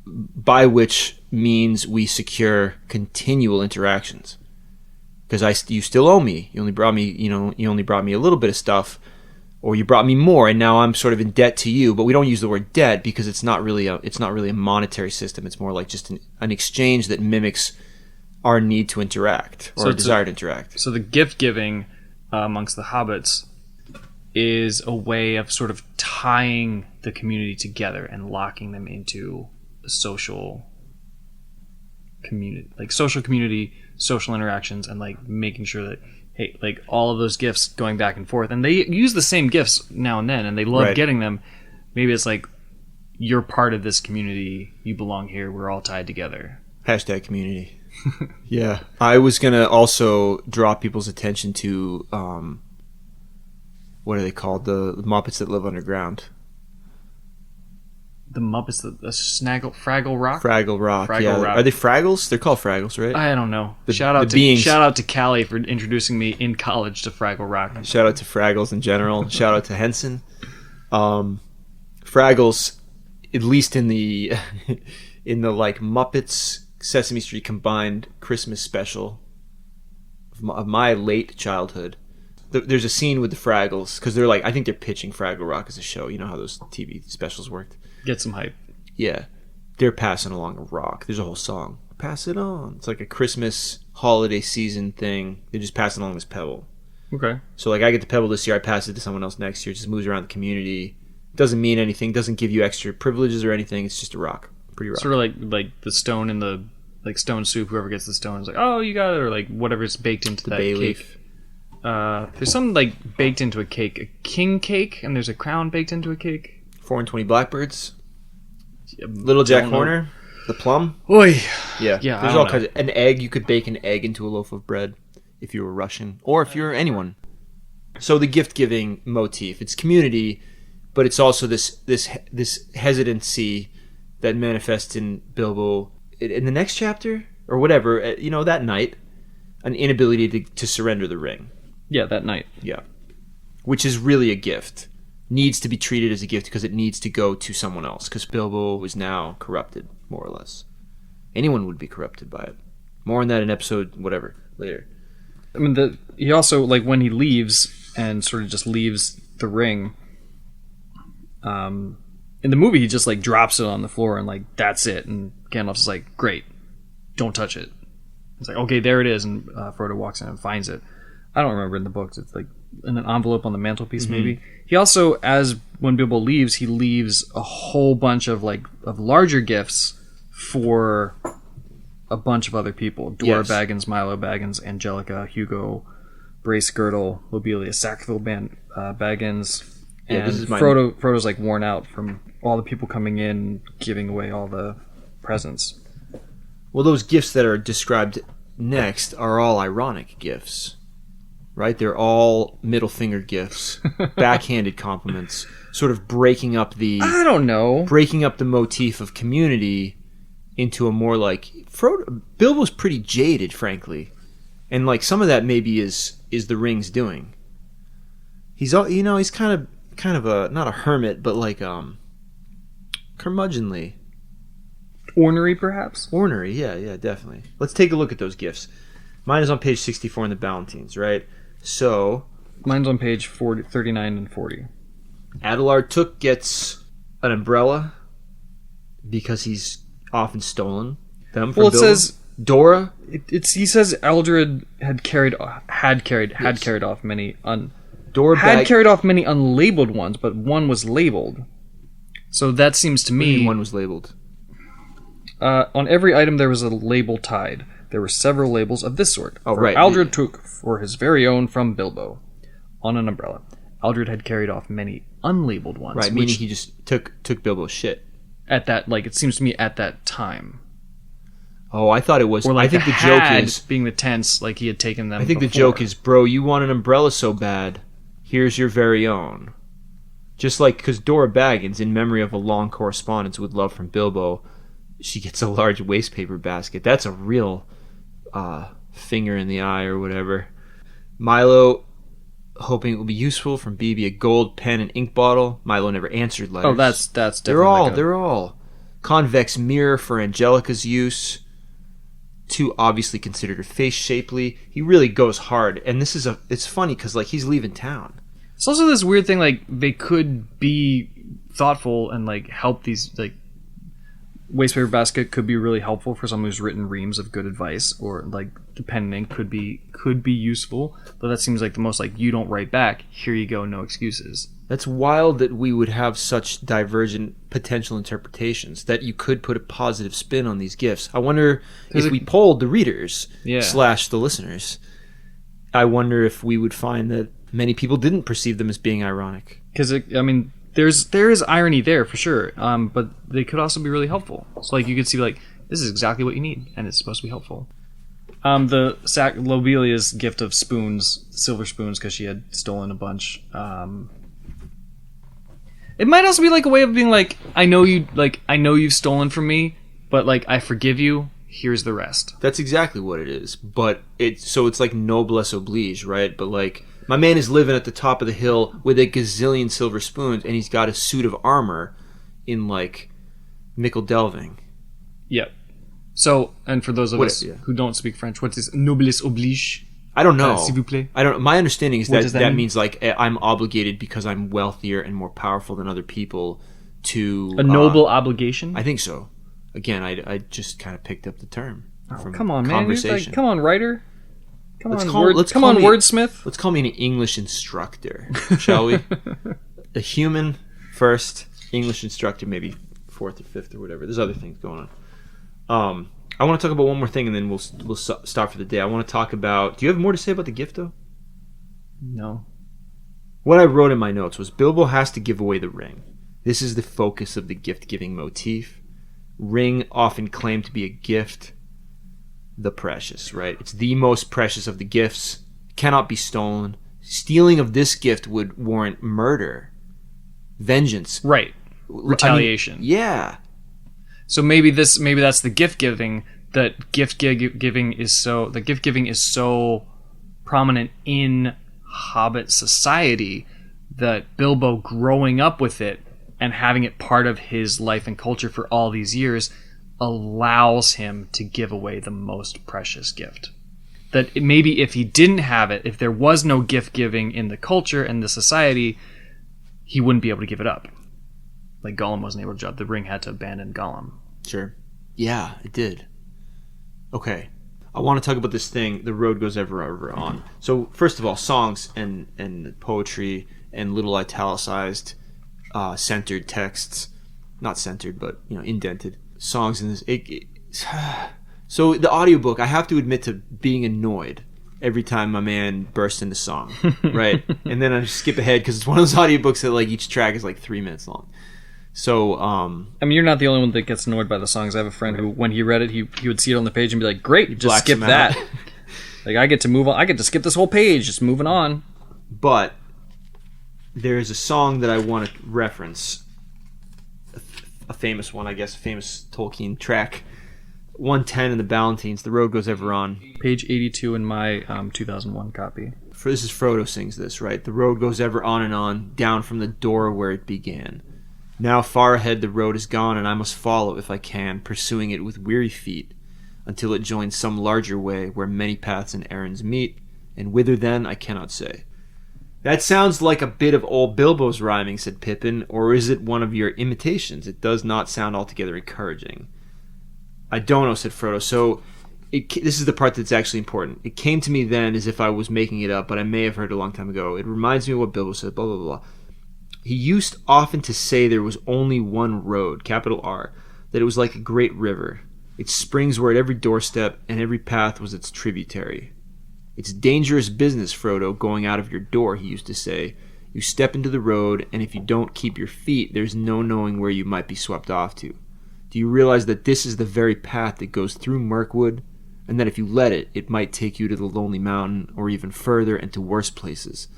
by which means we secure continual interactions. Because you still owe me. You only brought me a little bit of stuff, or you brought me more, and now I'm sort of in debt to you. But we don't use the word debt because it's not really a monetary system. It's more like just an exchange that mimics our need to interact or a desire to interact. So the gift giving amongst the hobbits is a way of sort of tying the community together and locking them into a social community, social interactions, and like making sure that, hey, like all of those gifts going back and forth, and they use the same gifts now and then, and they love getting them. Maybe it's like, you're part of this community, you belong here, we're all tied together. Hashtag community. Yeah. I was going to also draw people's attention to, what are they called? The Muppets that live underground. The Muppets, Fraggle Rock? Fraggle Rock, Fraggle Rock. Are they Fraggles? They're called Fraggles, right? I don't know. The shout out beings. to Callie for introducing me in college to Fraggle Rock. Shout out to Fraggles in general. Shout out to Henson. Fraggles, at least in the like Muppets Sesame Street combined Christmas special of my late childhood. There's a scene with the Fraggles because they're like, I think they're pitching Fraggle Rock as a show. You know how those TV specials worked. Get some hype. Yeah, they're passing along a rock. There's a whole song. Pass it on. It's like a Christmas holiday season thing. They're just passing along this pebble. Okay. So like I get the pebble this year, I pass it to someone else next year. It just moves around the community. Doesn't mean anything. Doesn't give you extra privileges or anything. It's just a rock. Pretty rock. Sort of like the stone in the like stone soup. Whoever gets the stone is like, oh, you got it, or like whatever's baked into that bay cake. leaf. There's something like baked into a cake, a king cake, and there's a crown baked into a cake. 4 and 20 blackbirds. Little Jack Horner. The plum. Oy. Yeah. Yeah. There's all kinds of an egg. You could bake an egg into a loaf of bread if you were Russian, or if you're anyone. So the gift giving motif, it's community, but it's also this hesitancy that manifests in Bilbo in the next chapter or whatever. That night, an inability to surrender the ring. Yeah, that night. Yeah, which is really a gift. Needs to be treated as a gift because it needs to go to someone else. Because Bilbo is now corrupted, more or less. Anyone would be corrupted by it. More on that in episode whatever later. I mean, he also, like, when he leaves and sort of just leaves the ring, in the movie he just like drops it on the floor and like that's it, and Gandalf's just like, great, don't touch it. It's like, okay, there it is, and Frodo walks in and finds it. I don't remember in the books. It's like in an envelope on the mantelpiece, maybe. He also, when Bilbo leaves, he leaves a whole bunch of larger gifts for a bunch of other people: Dora Baggins, Milo Baggins, Angelica, Hugo, Brace Girdle, Lobelia, Sackville Baggins. And Frodo's like worn out from all the people coming in, giving away all the presents. Well, those gifts that are described next are all ironic gifts, right? They're all middle finger gifts, backhanded compliments, sort of breaking up the motif of community into a more like Bilbo's pretty jaded, frankly, and like some of that maybe is the ring's doing. He's kind of a not a hermit, but like curmudgeonly. Ornery, perhaps? Ornery, yeah, definitely. Let's take a look at those gifts. Mine is on page 64 in the Ballantines, right? So... Mine's on page 39 and 40. Adelar Took gets an umbrella because he's often stolen them from Bilbo. Says... Dora... He says Eldred had carried off many carried off many unlabeled ones, but one was labeled. So that seems to me... One was labeled. On every item there was a label tied. There were several labels of this sort. Oh, For right. Aldred took for his very own from Bilbo. On an umbrella. Aldred had carried off many unlabeled ones. Right, meaning he just took Bilbo's shit. At that, like, it seems to me at that time. Oh, I thought it was... Or like I think the the joke had is... being the tense, like he had taken them I think the before. joke is, bro, you want an umbrella so bad, here's your very own. Just like, because Dora Baggins, in memory of a long correspondence with love from Bilbo, she gets a large wastepaper basket. That's a real finger in the eye or whatever. Milo, hoping it will be useful, from BB, a gold pen and ink bottle. Milo never answered letters. Oh, that's definitely... They're all. Convex mirror for Angelica's use. 2 obviously considered her face shapely. He really goes hard, and it's funny because like he's leaving town. It's also this weird thing, like, they could be thoughtful and, like, help these, like, wastepaper basket could be really helpful for someone who's written reams of good advice, or, like, the pen and ink could be useful, but that seems like the most, like, you don't write back, here you go, no excuses. That's wild that we would have such divergent potential interpretations, that you could put a positive spin on these gifts. I wonder if we polled the readers / the listeners, I wonder if we would find that many people didn't perceive them as being ironic. Because, I mean, there is irony there for sure, but they could also be really helpful. So, like, you could see, like, this is exactly what you need, and it's supposed to be helpful. The Lobelia's gift of spoons, silver spoons, because she had stolen a bunch. It might also be like a way of being like, I know you've stolen from me, but like I forgive you. Here's the rest. That's exactly what it is. But it's like noblesse oblige, right? But like, my man is living at the top of the hill with a gazillion silver spoons, and he's got a suit of armor in like Mickle Delving. Yep. So, and for those of us who don't speak French, what is noblesse oblige? I don't know. S'il vous plaît. I don't. My understanding is that mean? means like I'm obligated because I'm wealthier and more powerful than other people to a noble obligation. I think so. Again, I just kind of picked up the term from come on, man! conversation. Like, come on, writer. Come on, wordsmith. Let's call me an English instructor, shall we? A human first, English instructor, maybe 4th or 5th or whatever. There's other things going on. I want to talk about one more thing, and then we'll stop for the day. I want to talk about... Do you have more to say about the gift, though? No. What I wrote in my notes was Bilbo has to give away the ring. This is the focus of the gift-giving motif. Ring often claimed to be a gift. The precious, right? It's the most precious of the gifts. Cannot be stolen. Stealing of this gift would warrant murder. Vengeance. Right. Retaliation. I mean, yeah. So maybe that's the gift giving. That gift giving is so prominent in Hobbit society that Bilbo growing up with it and having it part of his life and culture for all these years allows him to give away the most precious gift. That maybe if he didn't have it, if there was no gift giving in the culture and the society, he wouldn't be able to give it up. Like Gollum wasn't able to. The ring had to abandon Gollum. Sure. Yeah, it did. Okay. I want to talk about this thing, The Road Goes Ever On. So, first of all, songs and poetry and little italicized, centered texts. Not centered, but, indented. Songs in this. So, the audiobook, I have to admit to being annoyed every time my man bursts into song, right? And then I just skip ahead because it's one of those audiobooks that, like, each track is, like, 3 minutes long. So, I mean, you're not the only one that gets annoyed by the songs. I have a friend who, when he read it, he would see it on the page and be like, "Great, just skip that." Like, I get to move on. I get to skip this whole page. Just moving on. But there is a song that I want to reference, a famous one, I guess, a famous Tolkien track, 110 in the Ballantines. The Road Goes Ever On. Page 82 in my 2001 copy. This is Frodo sings this, right? The road goes ever on and on, down from the door where it began. Now far ahead the road is gone, and I must follow if I can, pursuing it with weary feet, until it joins some larger way where many paths and errands meet, and whither then I cannot say. That sounds like a bit of old Bilbo's rhyming, said Pippin, or is it one of your imitations? It does not sound altogether encouraging. I don't know, said Frodo. So, this is the part that's actually important. It came to me then as if I was making it up, but I may have heard it a long time ago. It reminds me of what Bilbo said, blah, blah, blah. He used often to say there was only one road, capital R, that it was like a great river. Its springs were at every doorstep, and every path was its tributary. It's dangerous business, Frodo, going out of your door, he used to say. You step into the road, and if you don't keep your feet, there's no knowing where you might be swept off to. Do you realize that this is the very path that goes through Mirkwood, and that if you let it, it might take you to the Lonely Mountain, or even further and to worse places?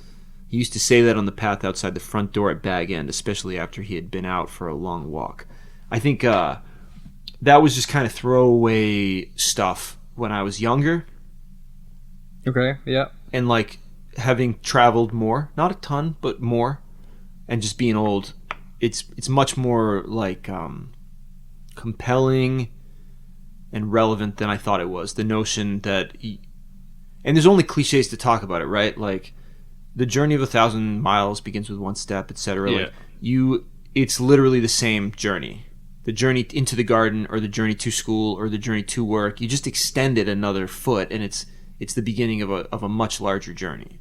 He used to say that on the path outside the front door at Bag End, especially after he had been out for a long walk. I think that was just kind of throwaway stuff when I was younger. Okay, yeah. And like having traveled more, not a ton, but more, and just being old, it's much more like compelling and relevant than I thought it was. The notion that and there's only cliches to talk about it, right? Like the journey of 1,000 miles begins with one step, etc. Yeah. Like it's literally the same journey. The journey into the garden, or the journey to school, or the journey to work. You just extend it another foot, and it's the beginning of a much larger journey.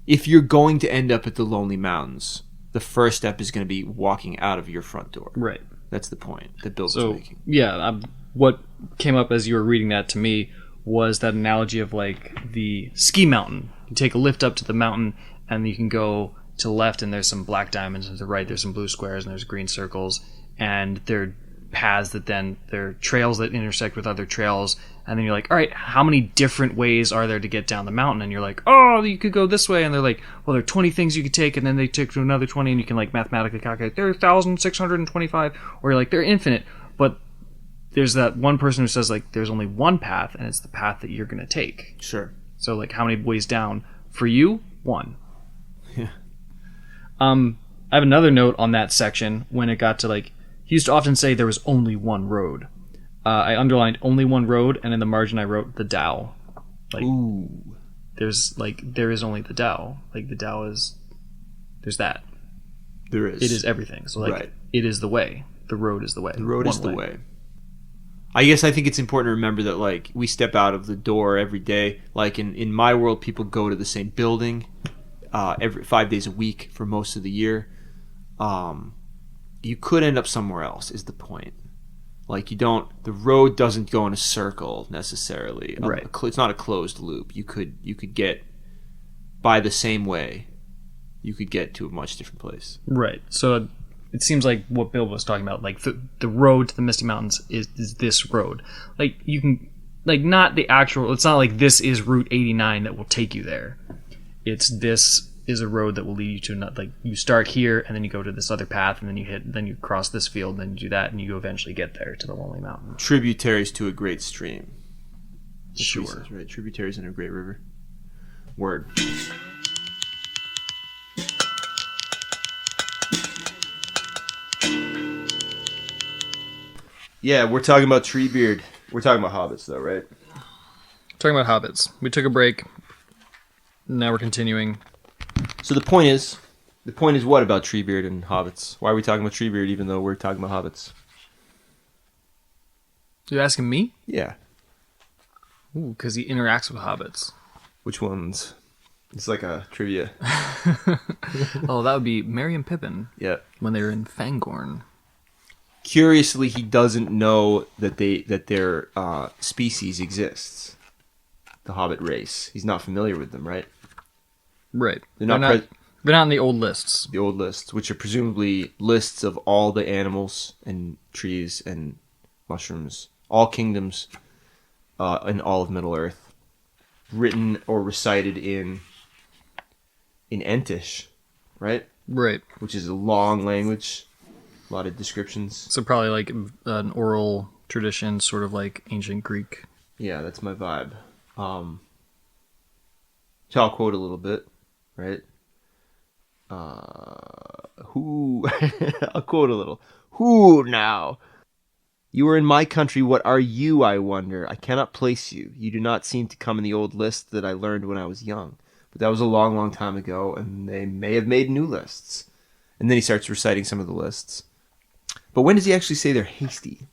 If you're going to end up at the Lonely Mountains, the first step is going to be walking out of your front door. Right. That's the point that Bill was So, making. yeah, what came up as you were reading that to me was that analogy of like the ski mountain. You take a lift up to the mountain, and you can go to the left, and there's some black diamonds, and to the right there's some blue squares, and there's green circles, and they're paths that then they're trails that intersect with other trails, and then you're like, all right, how many different ways are there to get down the mountain? And you're like, oh, you could go this way, and they're like, well, there are 20 things you could take, and then they take to another 20, and you can like mathematically calculate there are 1,625, or you're like, they're infinite. But there's that one person who says like there's only one path, and it's the path that you're going to take. Sure. So like, how many ways down? For you, one. Yeah. I have another note on that section when it got to like, he used to often say there was only one road. I underlined only one road, and in the margin I wrote the Tao. Like, Ooh. there is only the Tao. Like the Tao is, there's that. There is. It is everything. So like, Right. It is the way. The road is the way. The road One is the way. I guess I think it's important to remember that like we step out of the door every day. Like in my world, people go to the same building every 5 days a week for most of the year. You could end up somewhere else is the point. Like the road doesn't go in a circle necessarily. Right. It's not a closed loop. You could get by the same way. You could get to a much different place. Right. So it seems like what Bill was talking about, like the road to the Misty Mountains is this road. Like you can, like not the actual. It's not like this is Route 89 that will take you there. It's this is a road that will lead you to not like you start here and then you go to this other path and then you cross this field and then you do that and you eventually get there to the Lonely Mountain. Tributaries to a great stream. That's Sure. what he says, right? Tributaries in a great river. Word. Yeah, we're talking about Treebeard. We're talking about hobbits, though, right? Talking about hobbits. We took a break. Now we're continuing. So the point is what about Treebeard and hobbits? Why are we talking about Treebeard even though we're talking about hobbits? You're asking me? Yeah. Ooh, because he interacts with hobbits. Which ones? It's like a trivia. Oh, that would be Merry and Pippin Yeah. when they were in Fangorn. Curiously, he doesn't know that their species exists. The Hobbit race. He's not familiar with them, right? Right. They're not in the old lists. the old lists, which are presumably lists of all the animals and trees and mushrooms, all kingdoms in all of Middle Earth, written or recited in Entish, right? Right. Which is a long language, a lot of descriptions. So probably like an oral tradition, sort of like ancient Greek. Yeah, that's my vibe. So I'll quote a little bit, right? I'll quote a little. Who now? You are in my country. What are you, I wonder? I cannot place you. You do not seem to come in the old list that I learned when I was young. But that was a long, long time ago, and they may have made new lists. And then he starts reciting some of the lists. But when does he actually say they're hasty?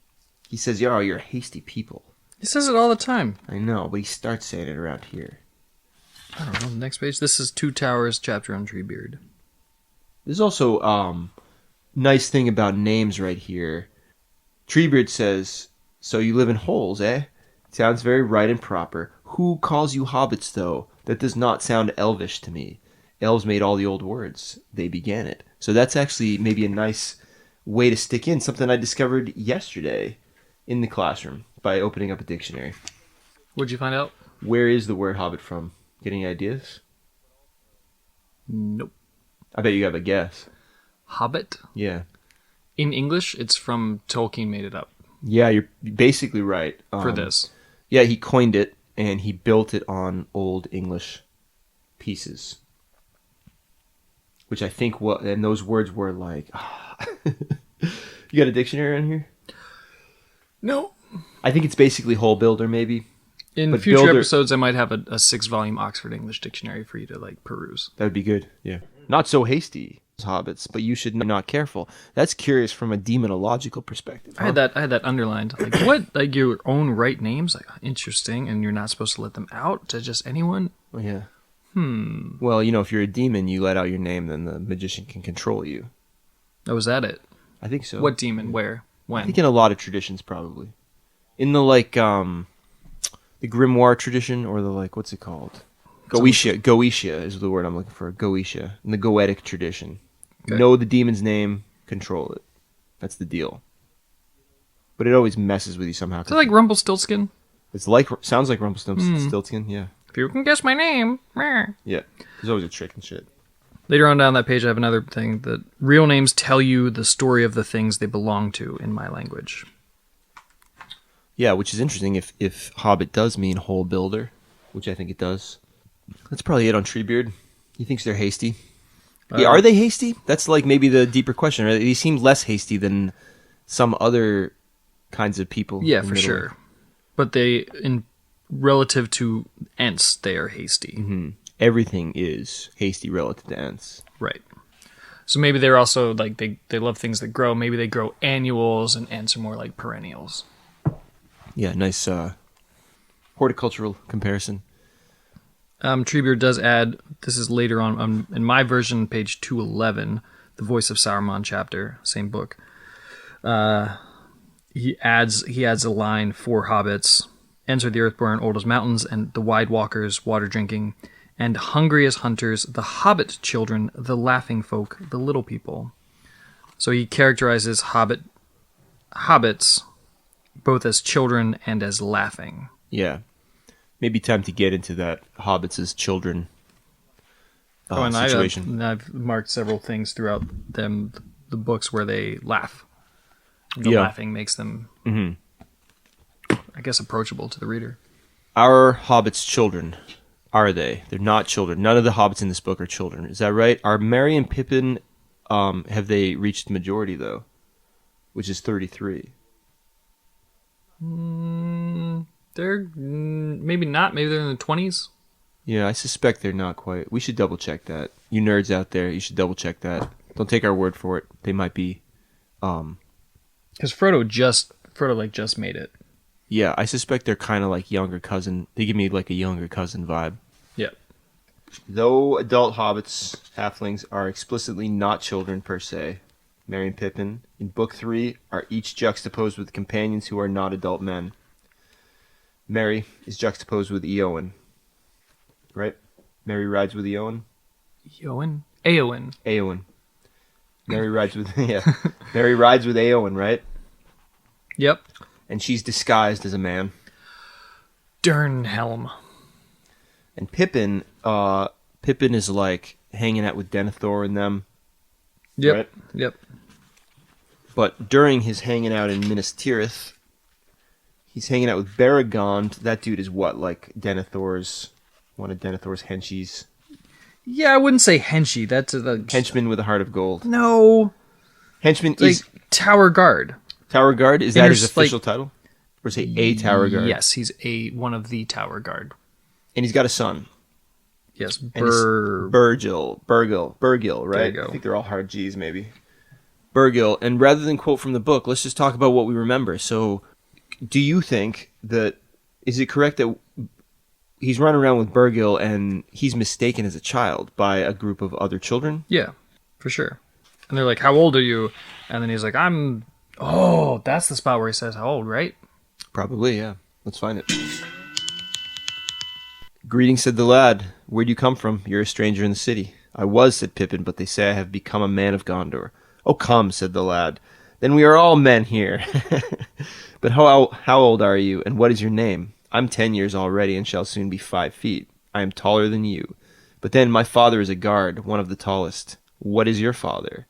He says, "Yo, you're a hasty people." He says it all the time. I know, but he starts saying it around here. I don't know. Next page. This is Two Towers chapter on Treebeard. There's also nice thing about names right here. Treebeard says, "So you live in holes, eh? Sounds very right and proper. Who calls you hobbits, though? That does not sound elvish to me. Elves made all the old words. They began it." So that's actually maybe a nice way to stick in something I discovered yesterday in the classroom by opening up a dictionary. What'd you find out? Where is the word hobbit from? Get any ideas? Nope. I bet you have a guess. Hobbit? Yeah. In English, it's from Tolkien made it up Yeah, you're basically right. for this. Yeah, he coined it, and he built it on Old English pieces. Which I think and those words were like... You got a dictionary on here? No. I think it's basically whole builder, maybe. In But future builder- episodes, I might have a 6-volume Oxford English dictionary for you to like peruse. That would be good, yeah. Not so hasty, hobbits, but you should not careful. That's curious from a demonological perspective. I had that underlined. Like what? Like your own right names? Like interesting, and you're not supposed to let them out to just anyone? Oh, yeah. Well, if you're a demon, you let out your name, then the magician can control you. Oh, is that it? I think so. What demon? Where? When? I think in a lot of traditions, probably. In the, the grimoire tradition, or the, what's it called? Goetia. Goetia is the word I'm looking for. Goetia. In the Goetic tradition. Okay. Know the demon's name, control it. That's the deal. But it always messes with you somehow. Is it like Rumpelstiltskin? Sounds like Rumpelstiltskin, yeah. If you can guess my name. Meh. Yeah. There's always a trick and shit. Later on down that page, I have another thing that real names tell you the story of the things they belong to in my language. Yeah, which is interesting if Hobbit does mean whole builder, which I think it does. That's probably it on Treebeard. He thinks they're hasty. Yeah, are they hasty? That's maybe the deeper question. Right? They seem less hasty than some other kinds of people. Yeah, in for Middle-earth. sure. But in relative to Ents, they are hasty. Mm-hmm. Everything is hasty relative to Ents. Right. So maybe they're also they love things that grow. Maybe they grow annuals, and Ents are more like perennials. Yeah, nice horticultural comparison. Treebeard does add, this is later on in my version, page 211, the Voice of Saruman chapter, same book. He adds a line for hobbits. Ents are the earthborn, old as mountains, and the wide walkers, water drinking, and hungry as hunters, the hobbit children, the laughing folk, the little people. So he characterizes hobbits both as children and as laughing. Yeah. Maybe time to get into that hobbits as children And situation. I've marked several things throughout the books where they laugh. The Yeah. laughing makes them, I guess, approachable to the reader. Our hobbits children, are they? They're not children. None of the hobbits in this book are children. Is that right? Are Merry and Pippin, have they reached the majority, though? Which is 33. They're maybe not. Maybe they're in the 20s. Yeah, I suspect they're not quite. We should double check that. You nerds out there, you should double check that. Don't take our word for it. They might be. Because Frodo just made it. Yeah, I suspect they're kind of like younger cousin. They give me like a younger cousin vibe. Yeah. Though adult hobbits, halflings, are explicitly not children per se, Merry and Pippin, in Book 3, are each juxtaposed with companions who are not adult men. Merry is juxtaposed with Eowyn. Right? Merry rides with Eowyn? Eowyn? Eowyn. Merry rides with... Yeah. Merry rides with Eowyn, right? Yep. And she's disguised as a man. Dernhelm. And Pippin is like hanging out with Denethor and them. Yep. Right? Yep. But during his hanging out in Minas Tirith, he's hanging out with Baragond. That dude is what, like one of Denethor's henchies? Yeah, I wouldn't say henchy. That's a Henchman with a heart of gold. No. Henchman Like is Tower Guard. Tower Guard? Is that his Like- official title? Or is he a Tower Guard? Yes, he's one of the Tower Guard. And he's got a son. Yes, And it's Burgil, right? There you go. I think they're all hard G's, maybe. Burgil. And rather than quote from the book, let's just talk about what we remember. So, do you think that... Is it correct that he's running around with Burgil and he's mistaken as a child by a group of other children? Yeah. for sure. And they're like, how old are you? And then he's like, oh, that's the spot where he says how old, right? Probably, yeah. Let's find it. Greetings, said the lad. Where'd you come from? You're a stranger in the city. I was, said Pippin, but they say I have become a man of Gondor. Oh, come, said the lad. Then we are all men here. But how old are you, and what is your name? I'm 10 years already, and shall soon be 5 feet. I am taller than you. But then my father is a guard, one of the tallest. What is your father?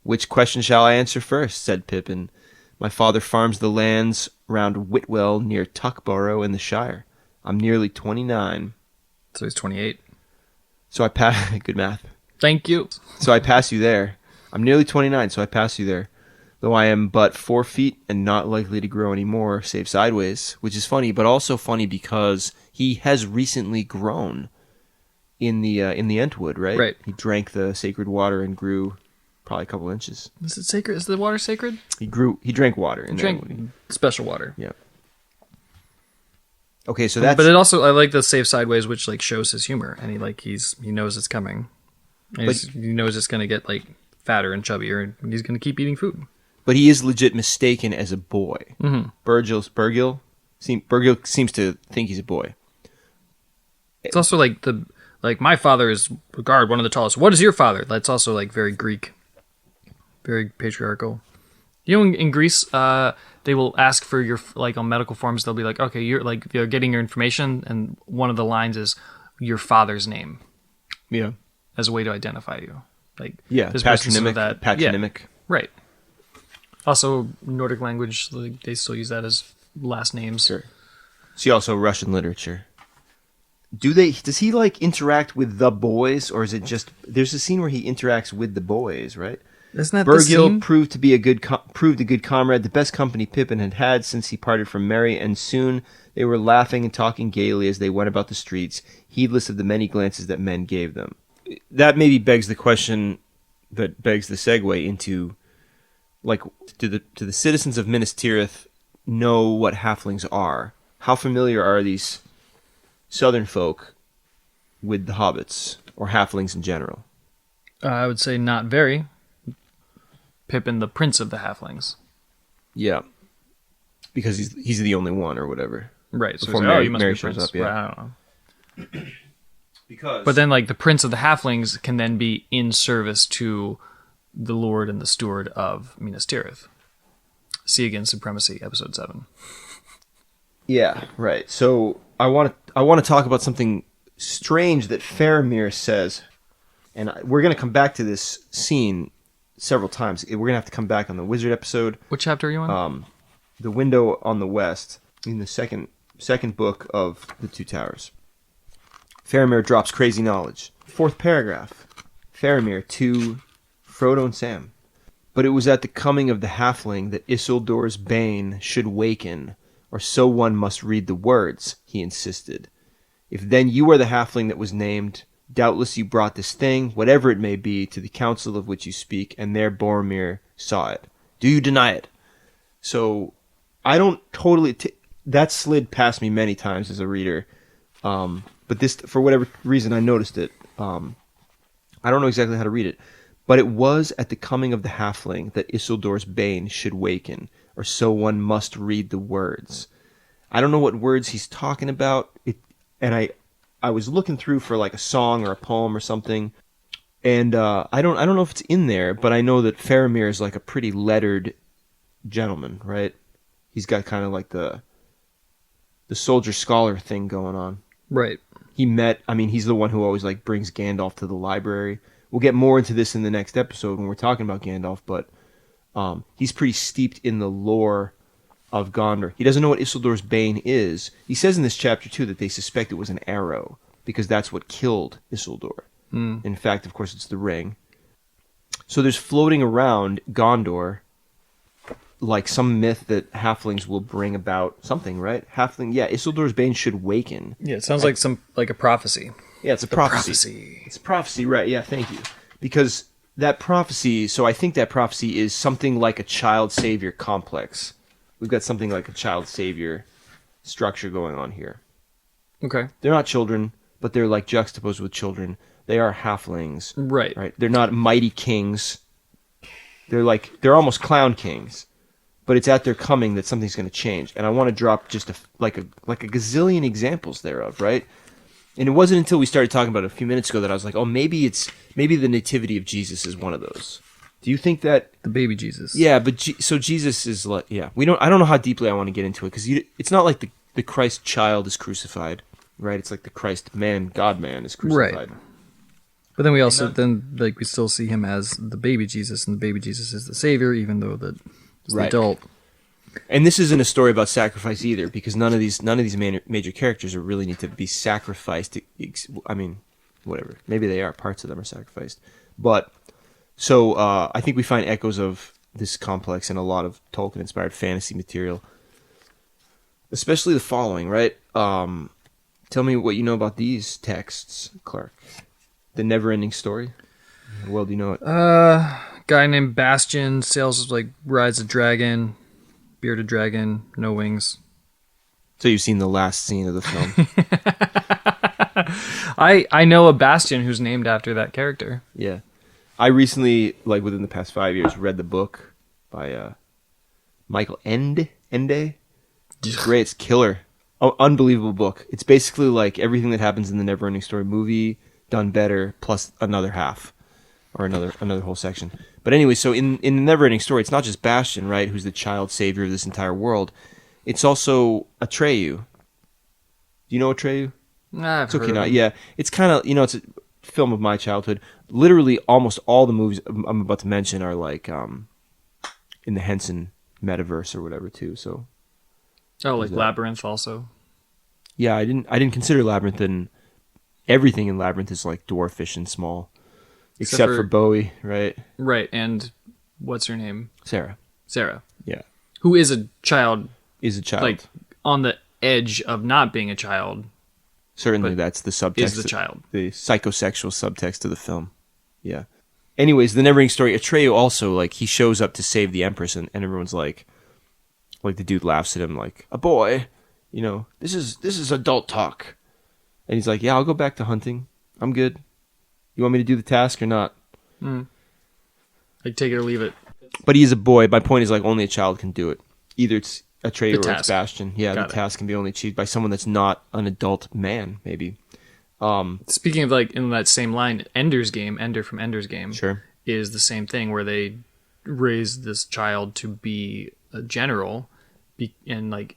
Which question shall I answer first? Said Pippin. My father farms the lands round Whitwell near Tuckborough in the Shire. I'm nearly 29. So he's 28. So I pass... Good math. Thank you. So I pass you there. I'm nearly 29, so I pass you there. Though I am but 4 feet and not likely to grow any more, save sideways, which is funny, but also funny because he has recently grown in the Entwood, right? Right. He drank the sacred water and grew probably a couple inches. Is it sacred? Is the water sacred? He drank water in the Drank Entwood. special water. Yeah. Okay, so that's... But it also, I like the save sideways, which like shows his humor, and he knows it's coming. And he knows it's going to get like fatter and chubbier, and he's going to keep eating food. But he is legit mistaken as a boy. Mm-hmm. Burgill seems to think he's a boy. It's also like my father is a guard, one of the tallest. What is your father? That's also like very Greek, very patriarchal. You know, in Greece, they will ask for your like on medical forms. They'll be like, okay, you're getting your information, and one of the lines is your father's name. Yeah, as a way to identify you. Like this patronymic. Patronymic. Yeah, right. Also, Nordic language, like, they still use that as last names. Sure. See, also Russian literature. Does he like interact with the boys, or is it just there's a scene where he interacts with the boys, right? Isn't that Burgill proved a good comrade, the best company Pippin had had since he parted from Merry, and soon they were laughing and talking gaily as they went about the streets, heedless of the many glances that men gave them. That maybe begs the question that begs the segue into, like, do the citizens of Minas Tirith know what halflings are? How familiar are these southern folk with the hobbits, or halflings in general? I would say not very. Pippin, the prince of the halflings. Yeah. Because he's the only one, or whatever. Right. So before Mary, Mary be shows prince. up, yeah. Right, I don't know. Because... But then, like, the prince of the halflings can then be in service to the lord and the steward of Minas Tirith. See again, Supremacy, episode 7. Yeah, right. So I want to talk about something strange that Faramir says, and we're going to come back to this scene several times. We're going to have to come back on the wizard episode. What chapter are you on? The Window on the West, in the second book of the Two Towers. Faramir drops crazy knowledge. 4th paragraph. Faramir to Frodo and Sam. But it was at the coming of the halfling that Isildur's bane should waken, or so one must read the words, he insisted. If then you are the halfling that was named, doubtless you brought this thing, whatever it may be, to the council of which you speak, and there Boromir saw it. Do you deny it? So, I don't totally... that slid past me many times as a reader, but this, for whatever reason, I noticed it. I don't know exactly how to read it. But it was at the coming of the halfling that Isildur's bane should waken, or so one must read the words. I don't know what words he's talking about, and I was looking through for like a song or a poem or something, and I don't know if it's in there, but I know that Faramir is like a pretty lettered gentleman, right? He's got kind of like the soldier scholar thing going on. Right. He's the one who always like brings Gandalf to the library. We'll get more into this in the next episode when we're talking about Gandalf, but he's pretty steeped in the lore of Gondor. He doesn't know what Isildur's bane is. He says in this chapter, too, that they suspect it was an arrow, because that's what killed Isildur. In fact, of course, it's the ring. So there's floating around Gondor, like some myth that halflings will bring about something, right? Isildur's bane should waken. Yeah, it sounds like a prophecy. Yeah, it's a prophecy. It's a prophecy, right? Yeah, thank you. Because that prophecy, so I think that prophecy is something like a child savior complex. We've got something like a child savior structure going on here. Okay. They're not children, but they're like juxtaposed with children. they are halflings. Right. Right. They're not mighty kings. They're almost clown kings. But it's at their coming that something's going to change. And I want to drop just a gazillion examples thereof, right? And it wasn't until we started talking about it a few minutes ago that I was like, oh, maybe the nativity of Jesus is one of those. Do you think that The baby Jesus. Yeah, but so Jesus is like, yeah. I don't know how deeply I want to get into it because it's not like the Christ child is crucified, right? It's like the Christ man, God man is crucified. Right. But then we also we still see him as the baby Jesus, and the baby Jesus is the savior, even though the adult. And this isn't a story about sacrifice either, because none of these major characters really need to be sacrificed. I mean, whatever. Maybe they are. Parts of them are sacrificed. But so I think we find echoes of this complex in a lot of Tolkien-inspired fantasy material, especially the following. Right? Tell me what you know about these texts, Clark. The Never-Ending Story. How well do you know it? Guy named Bastian sails rides a dragon, bearded dragon, no wings. So you've seen the last scene of the film. I know a Bastian who's named after that character. Yeah. I recently, within the past 5 years, read the book by Michael Ende. It's great. It's killer. Oh, unbelievable book. It's basically like everything that happens in the Neverending Story movie done better, plus another half or another whole section. But anyway, so in the Neverending Story, it's not just Bastian, right, who's the child savior of this entire world. It's also Atreyu. Do you know Atreyu? Nah, It's okay, not yeah. It's kind of it's a film of my childhood. Literally, almost all the movies I'm about to mention are in the Henson metaverse or whatever too. So, Labyrinth also. Yeah, I didn't consider Labyrinth, and everything in Labyrinth is dwarfish and small, except for Bowie, right? Right, and what's her name? Sarah. Yeah, Who is a child? is a child. On the edge of not being a child. Certainly, but that's the subtext. is the child. The psychosexual subtext of the film. Yeah. Anyways, the Neverending Story, Atreyu also, he shows up to save the Empress, and everyone's like the dude laughs at him like, a boy, this is adult talk. And he's like, yeah, I'll go back to hunting. I'm good. You want me to do the task or not? Take it or leave it. But he is a boy. My point is, only a child can do it. Either it's Atreyu or task. it's Bastian. Yeah, Got the it. task can be only achieved by someone that's not an adult man, maybe. Speaking of in that same line, Ender from Ender's Game, Sure. is the same thing where they raise this child to be a general, and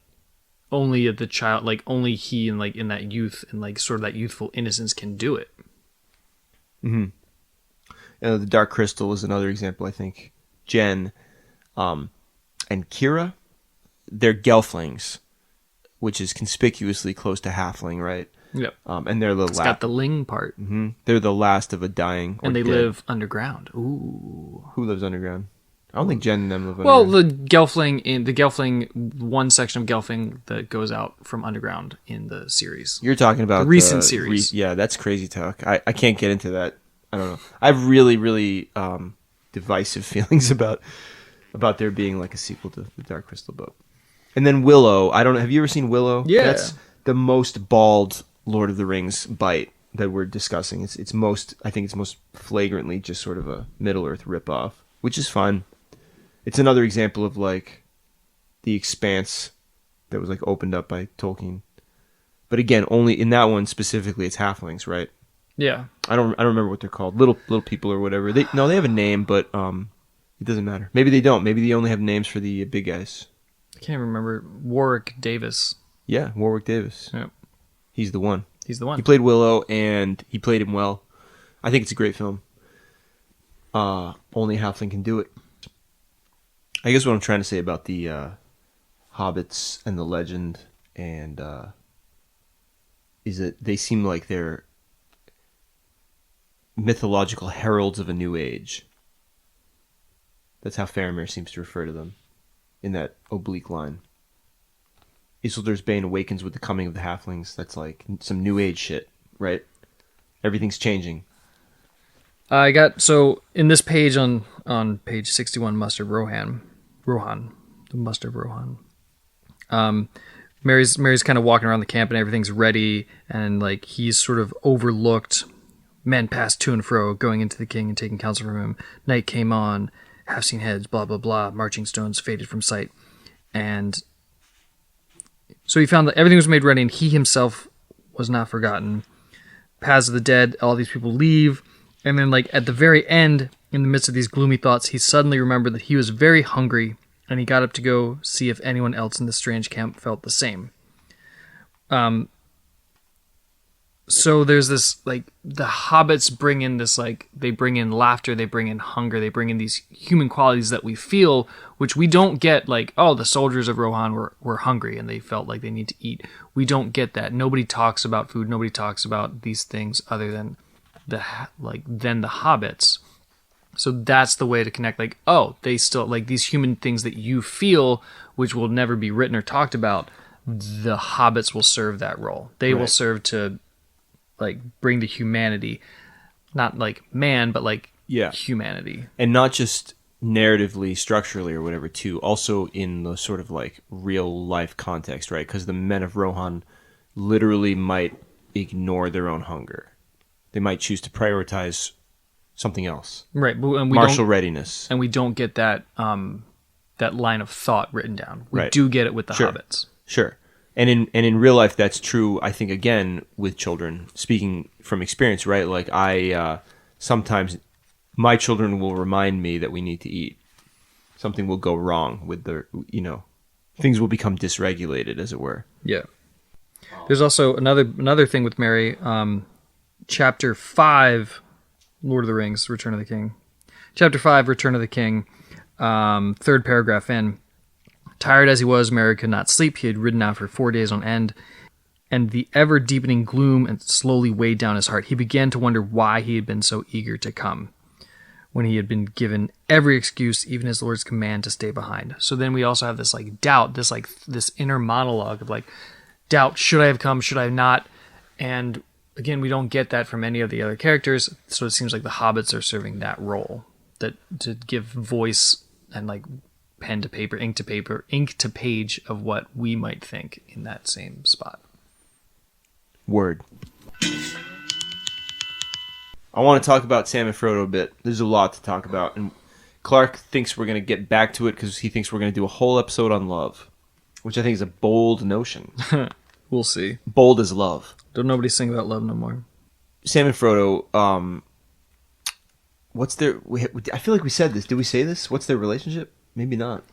only the child, only he and in that youth and sort of that youthful innocence can do it. The Dark Crystal is another example, I think. Jen and Kira, they're Gelflings, which is conspicuously close to Halfling, right? Yep. And they're It's got the ling part, they're the last of a dying. and they dead. live underground. Ooh. Who lives underground? I don't think Jen and them live Well, underground. the Gelfling, one section of Gelfling that goes out from underground in the series. You're talking about the recent series. Yeah, that's crazy talk. I can't get into that. I don't know. I have really, really divisive feelings about there being a sequel to the Dark Crystal book. And then Willow. I don't know. Have you ever seen Willow? Yeah. That's the most bald Lord of the Rings bite that we're discussing. I think it's most flagrantly just sort of a Middle-earth ripoff, which is fine. It's another example of the expanse that was opened up by Tolkien. But again, only in that one specifically, it's halflings, right? Yeah. I don't remember what they're called. Little people or whatever. They have a name, but it doesn't matter. Maybe they don't. Maybe they only have names for the big guys. I can't remember. Warwick Davis. Yeah, Warwick Davis. Yep. He's the one. He's the one. He played Willow, and he played him well. I think it's a great film. Only halfling can do it. I guess what I'm trying to say about the Hobbits and the legend and is that they seem like they're mythological heralds of a new age. That's how Faramir seems to refer to them in that oblique line. Isildur's Bane awakens with the coming of the halflings. That's some new age shit, right? Everything's changing. I got, so in this page on page 61, Rohan, the Muster of Rohan. Mary's kind of walking around the camp and everything's ready, and he's sort of overlooked Men passed to and fro, going into the king and taking counsel from him. Night came on, half-seen heads, blah, blah, blah. Marching stones faded from sight. And so he found that everything was made ready, and he himself was not forgotten. Paths of the dead, all these people leave. And then, like, at the very end, in the midst of these gloomy thoughts, he suddenly remembered that he was very hungry, and he got up to go see if anyone else in the strange camp felt the same. So there's this, like, the hobbits bring in this, like, they bring in laughter, they bring in hunger, they bring in these human qualities that we feel, which we don't get, like, oh, the soldiers of Rohan were hungry and they felt like they need to eat. We don't get that. Nobody talks about food, nobody talks about these things other than the hobbits. So that's the way to connect, like, oh, they still, like, these human things that you feel, which will never be written or talked about, the hobbits will serve that role. They will serve to, like, bring the humanity, not like man, but like humanity. And not just narratively, structurally, or whatever, too. Also in the sort of, like, real life context, right? Because the men of Rohan literally might ignore their own hunger. They might choose to prioritize something else. Right. And martial readiness. And we don't get that that line of thought written down. We Right. do get it with the hobbits. Sure. And in real life, that's true, I think, again, with children. Speaking from experience, right? Like, sometimes my children will remind me that we need to eat. Something will go wrong with things will become dysregulated, as it were. Yeah. There's also another thing with Merry. Chapter 5, Lord of the Rings, Return of the King. Chapter 5, Return of the King, third paragraph in. Tired as he was, Merry could not sleep. He had ridden out for 4 days on end, and the ever-deepening gloom and slowly weighed down his heart. He began to wonder why he had been so eager to come, when he had been given every excuse, even his Lord's command to stay behind. So then we also have this, like, doubt, this inner monologue of, like, doubt, should I have come, should I have not? And again, we don't get that from any of the other characters, so it seems like the hobbits are serving that role, that to give voice and, like, pen to paper, ink to page of what we might think in that same spot. Word. I want to talk about Sam and Frodo a bit. There's a lot to talk about, and Clark thinks we're going to get back to it because he thinks we're going to do a whole episode on love, which I think is a bold notion. We'll see. Bold as love. Don't nobody sing about love no more. Sam and Frodo, what's their... I feel like we said this. Did we say this? What's their relationship? Maybe not.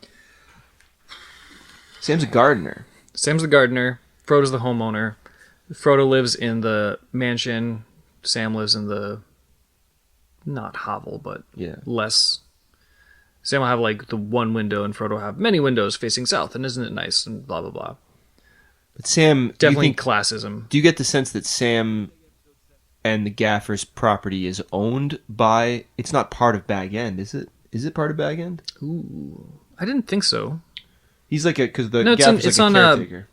Sam's a gardener. Sam's the gardener. Frodo's the homeowner. Frodo lives in the mansion. Sam lives in the... not hovel, but less... Sam will have, like, the one window, and Frodo will have many windows facing south, and isn't it nice, and blah, blah, blah. But Sam... Definitely classism. Do you get the sense that Sam and the Gaffer's property is owned by... It's not part of Bag End, is it? Is it part of Bag End? Ooh. I didn't think so. He's like a... Because the Gaffer's it's like a on caretaker.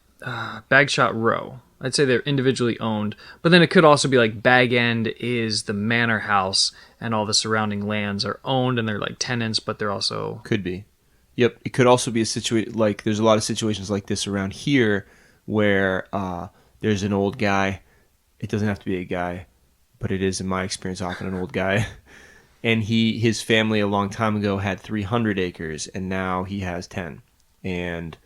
Bagshot Row. I'd say they're individually owned. But then it could also be like Bag End is the manor house, and all the surrounding lands are owned, and they're like tenants, but they're also... Could be. Yep. It could also be a situation... Like, there's a lot of situations like this around here where there's an old guy. It doesn't have to be a guy, but it is, in my experience, often an old guy. And his family a long time ago had 300 acres, and now he has 10. And,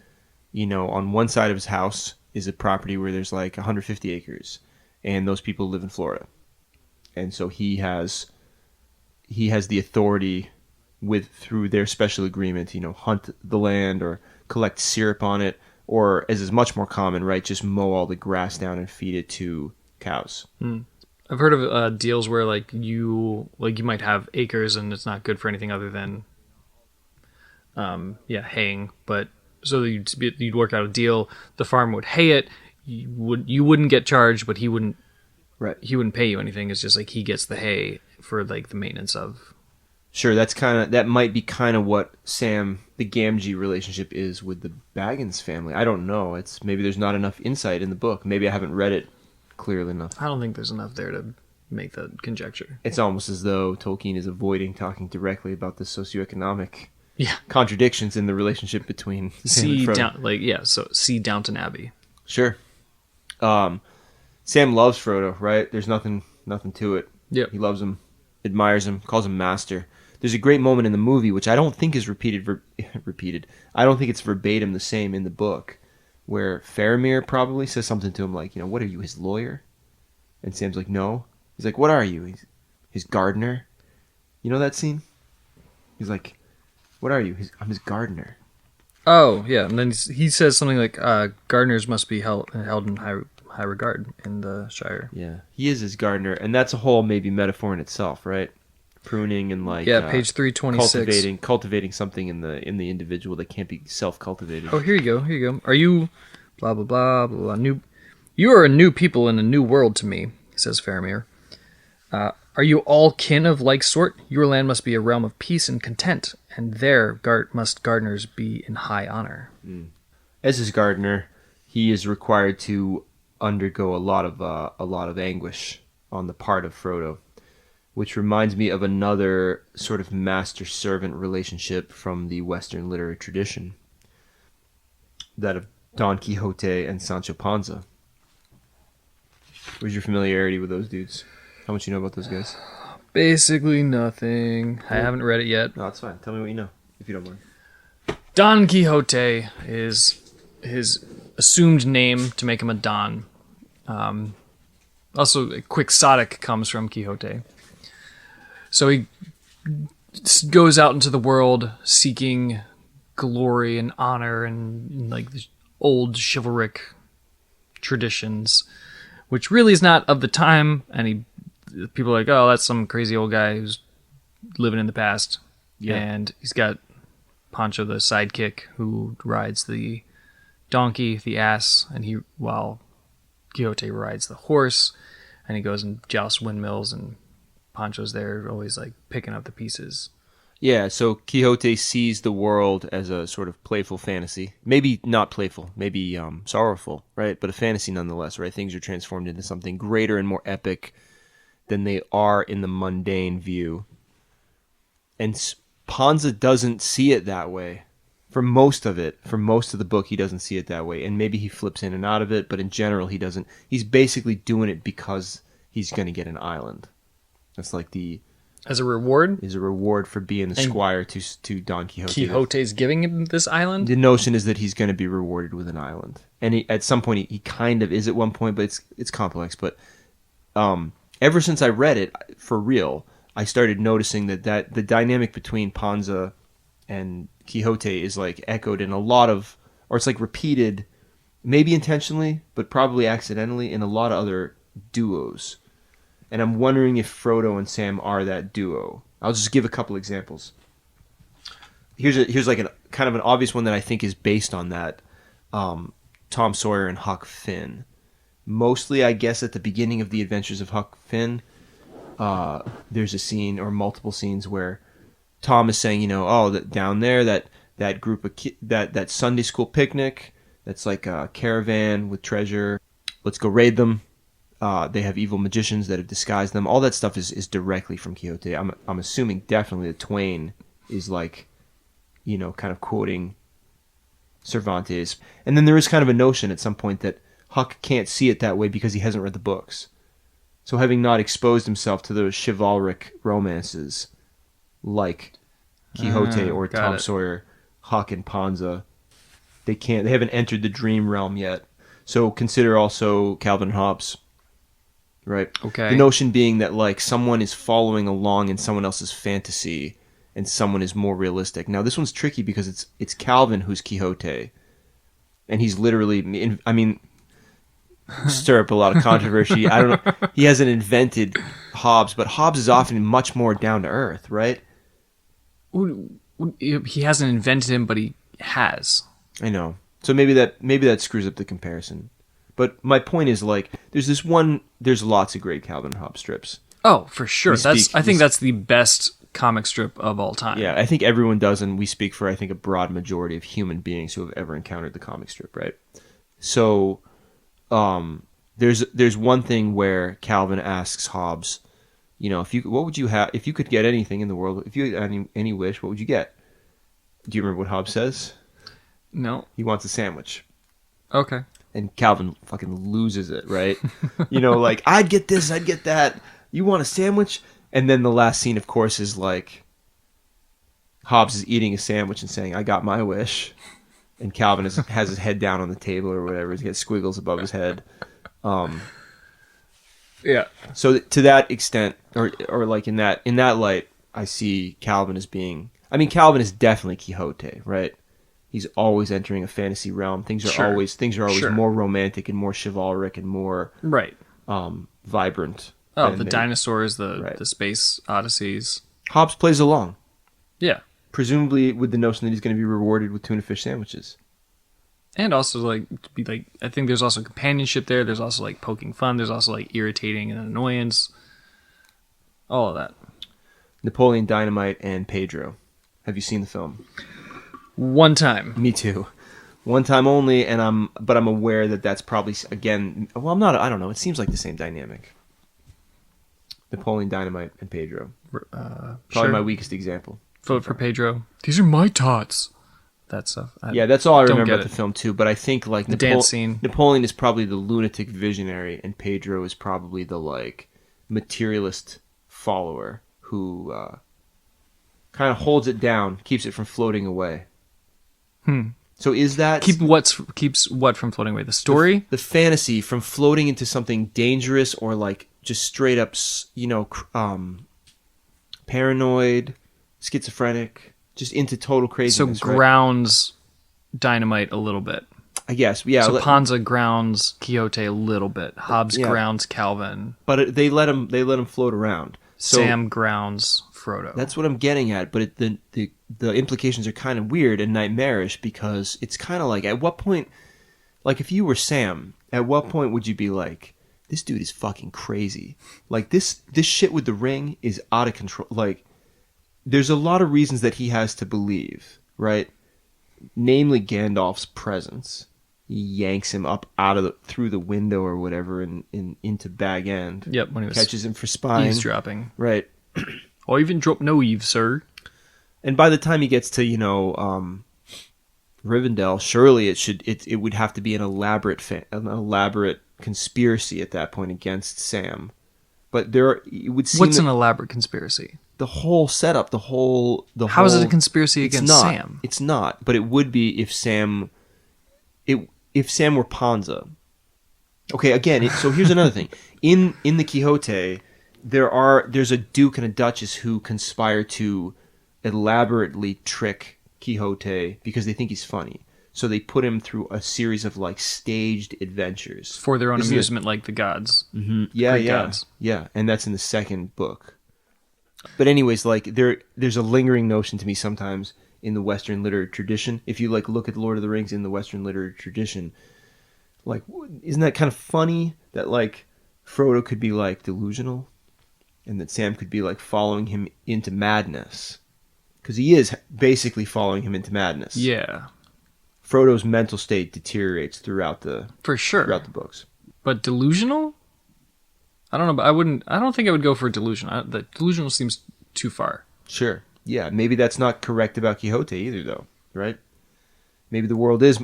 on one side of his house is a property where there's like 150 acres, and those people live in Florida. And so he has the authority through their special agreement, hunt the land or collect syrup on it, or, as is much more common, right, just mow all the grass down and feed it to cows. I've heard of deals where you might have acres and it's not good for anything other than haying, but so you'd work out a deal. The farm would hay it. You wouldn't get charged, but he wouldn't pay you anything. It's just like he gets the hay for like the maintenance of. Sure, that might be kind of what Sam the Gamgee relationship is with the Baggins family. I don't know. Maybe there's not enough insight in the book. Maybe I haven't read it clearly enough. I don't think there's enough there to make the conjecture. It's almost as though Tolkien is avoiding talking directly about the socioeconomic contradictions in the relationship between Sam and Frodo. So see Downton Abbey. Sure. Sam loves Frodo, right? There's nothing to it. Yep. He loves him, admires him, calls him master. There's a great moment in the movie, which I don't think is repeated. I don't think it's verbatim the same in the book, where Faramir probably says something to him like, what are you, his lawyer? And Sam's like, no. He's like, what are you? He's his gardener. You know that scene? He's like, what are you? I'm his gardener. Oh, yeah. And then he says something like, gardeners must be held in high regard in the Shire. Yeah, he is his gardener, and that's a whole maybe metaphor in itself, right? Pruning and page 326. Cultivating something in the individual that can't be self-cultivated. Oh, here you go. Are you blah blah blah blah blah you are a new people in a new world to me, says Faramir. Are you all kin of like sort? Your land must be a realm of peace and content, and there must gardeners be in high honor. As his gardener, he is required to undergo a lot of anguish on the part of Frodo, which reminds me of another sort of master-servant relationship from the Western literary tradition, that of Don Quixote and Sancho Panza. Where's your familiarity with those dudes? How much you know about those guys? Basically nothing. I haven't read it yet. No, that's fine. Tell me what you know, if you don't mind. Don Quixote is his assumed name to make him a Don. Also, Quixotic comes from Quixote. So he goes out into the world seeking glory and honor and like the old chivalric traditions, which really is not of the time. And people are like, oh, that's some crazy old guy who's living in the past. Yeah. And he's got Pancho, the sidekick, who rides the donkey, the ass, and while Quixote rides the horse, and he goes and jousts windmills, and Pancho's there always like picking up the pieces. Yeah, so Quixote sees the world as a sort of playful fantasy. Maybe not playful, maybe sorrowful, right? But a fantasy nonetheless, right? Things are transformed into something greater and more epic than they are in the mundane view. And Panza doesn't see it that way. For most of the book, he doesn't see it that way. And maybe he flips in and out of it, but in general, he doesn't. He's basically doing it because he's going to get an island. That's like as a reward? Is a reward for being the squire to Don Quixote. Quixote's giving him this island? The notion is that he's going to be rewarded with an island. And at some point, he kind of is at one point, but it's complex. But ever since I read it, for real, I started noticing that the dynamic between Panza and Quixote is like echoed in a lot of, or it's like repeated, maybe intentionally, but probably accidentally, in a lot of other duos. And I'm wondering if Frodo and Sam are that duo. I'll just give a couple examples. Here's like a kind of an obvious one that I think is based on that. Tom Sawyer and Huck Finn. Mostly, I guess, at the beginning of the Adventures of Huck Finn, there's a scene or multiple scenes where Tom is saying, that down there, that group of that Sunday school picnic, that's like a caravan with treasure. Let's go raid them. They have evil magicians that have disguised them. All that stuff is directly from Quixote. I'm assuming definitely that Twain is like, kind of quoting Cervantes. And then there is kind of a notion at some point that Huck can't see it that way because he hasn't read the books. So having not exposed himself to those chivalric romances like Quixote or Tom Sawyer, Huck and Panza, they haven't entered the dream realm yet. So consider also Calvin and Hobbes. Right. Okay. The notion being that like someone is following along in someone else's fantasy, and someone is more realistic. Now this one's tricky because it's Calvin who's Quixote, and he's literally. I mean, stir up a lot of controversy. I don't know. He hasn't invented Hobbes, but Hobbes is often much more down to earth, right? He hasn't invented him, but he has. I know. So maybe that screws up the comparison. But my point is, like, there's lots of great Calvin and Hobbes strips. Oh, for sure. I think that's the best comic strip of all time. Yeah, I think everyone does, and we speak for, I think, a broad majority of human beings who have ever encountered the comic strip, right? So, there's one thing where Calvin asks Hobbes, what would you have if you could get anything in the world? If you had any wish, what would you get? Do you remember what Hobbes says? No. He wants a sandwich. Okay. And Calvin fucking loses it, right? Like, I'd get this, I'd get that. You want a sandwich? And then the last scene, of course, is like Hobbs is eating a sandwich and saying, "I got my wish," and Calvin has his head down on the table or whatever. He's got squiggles above his head. Yeah. So to that extent, or like in that light, I see Calvin as being. I mean, Calvin is definitely Quixote, right? He's always entering a fantasy realm. Things are always Sure. more romantic and more chivalric and more Right. vibrant. Oh, than the they- dinosaurs, the Right. space odysseys. Hobbs plays along, Yeah. presumably with the notion that he's going to be rewarded with tuna fish sandwiches. And also, like, to be like, I think there's also companionship there. There's also, like, poking fun. There's also, like, irritating and annoyance. All of that. Napoleon Dynamite and Pedro. Have you seen the film? One time. Me too. One time only, but I'm aware that that's probably again. Well, I'm not. I don't know. It seems like the same dynamic. Napoleon Dynamite and Pedro. Probably Sure. my weakest example. Vote for Pedro. These are my tots. That stuff. Yeah, that's all I don't remember get about it. the film too. But I think like The dance scene. Napoleon is probably the lunatic visionary, and Pedro is probably the like materialist follower who kind of holds it down, keeps it from floating away. So is that Keeps what from floating away? The story? the fantasy from floating into something dangerous or like just straight up, paranoid, schizophrenic, just into total So craziness? right? grounds Dynamite a little bit. I guess, yeah. So Panza grounds Quixote a little bit. Hobbs Yeah. grounds Calvin. They let him float around. So Sam grounds Frodo. that's what I'm getting at. But the implications are kind of weird and nightmarish because it's kind of like, at what point, like if you were Sam, at what point would you be like, this dude is fucking crazy? Like this shit with the ring is out of control. Like there's a lot of reasons that he has to believe, right? Namely Gandalf's presence. He yanks him up through the window or whatever and into Bag End. Yep, when he was Catches him for spying. eavesdropping. Right. Or even drop no eave, sir. And by the time he gets to, Rivendell, surely it would have to be an elaborate conspiracy at that point against Sam. But it would seem What's that an elaborate conspiracy? the whole setup, How is it a conspiracy it's against not. Sam? It's not, but it would be if Sam were Panza. Okay, again, so here's another thing. In the Quixote, there's a duke and a duchess who conspire to elaborately trick Quixote because they think he's funny. So they put him through a series of like staged adventures For their own Isn't it? amusement, like the gods. Yeah, Greek yeah, gods. yeah, and that's in the second book. But anyways, like there's a lingering notion to me sometimes in the Western literary tradition. If you like look at Lord of the Rings in the Western literary tradition, like isn't that kind of funny that like Frodo could be like delusional, and that Sam could be like following him into madness, because he is basically following him into madness. Yeah, Frodo's mental state deteriorates throughout the for sure. books. But delusional? I don't know, but I don't think I would go for delusion. The delusional seems too far. Sure. Yeah, maybe that's not correct about Quixote either, though, right? Maybe the world is...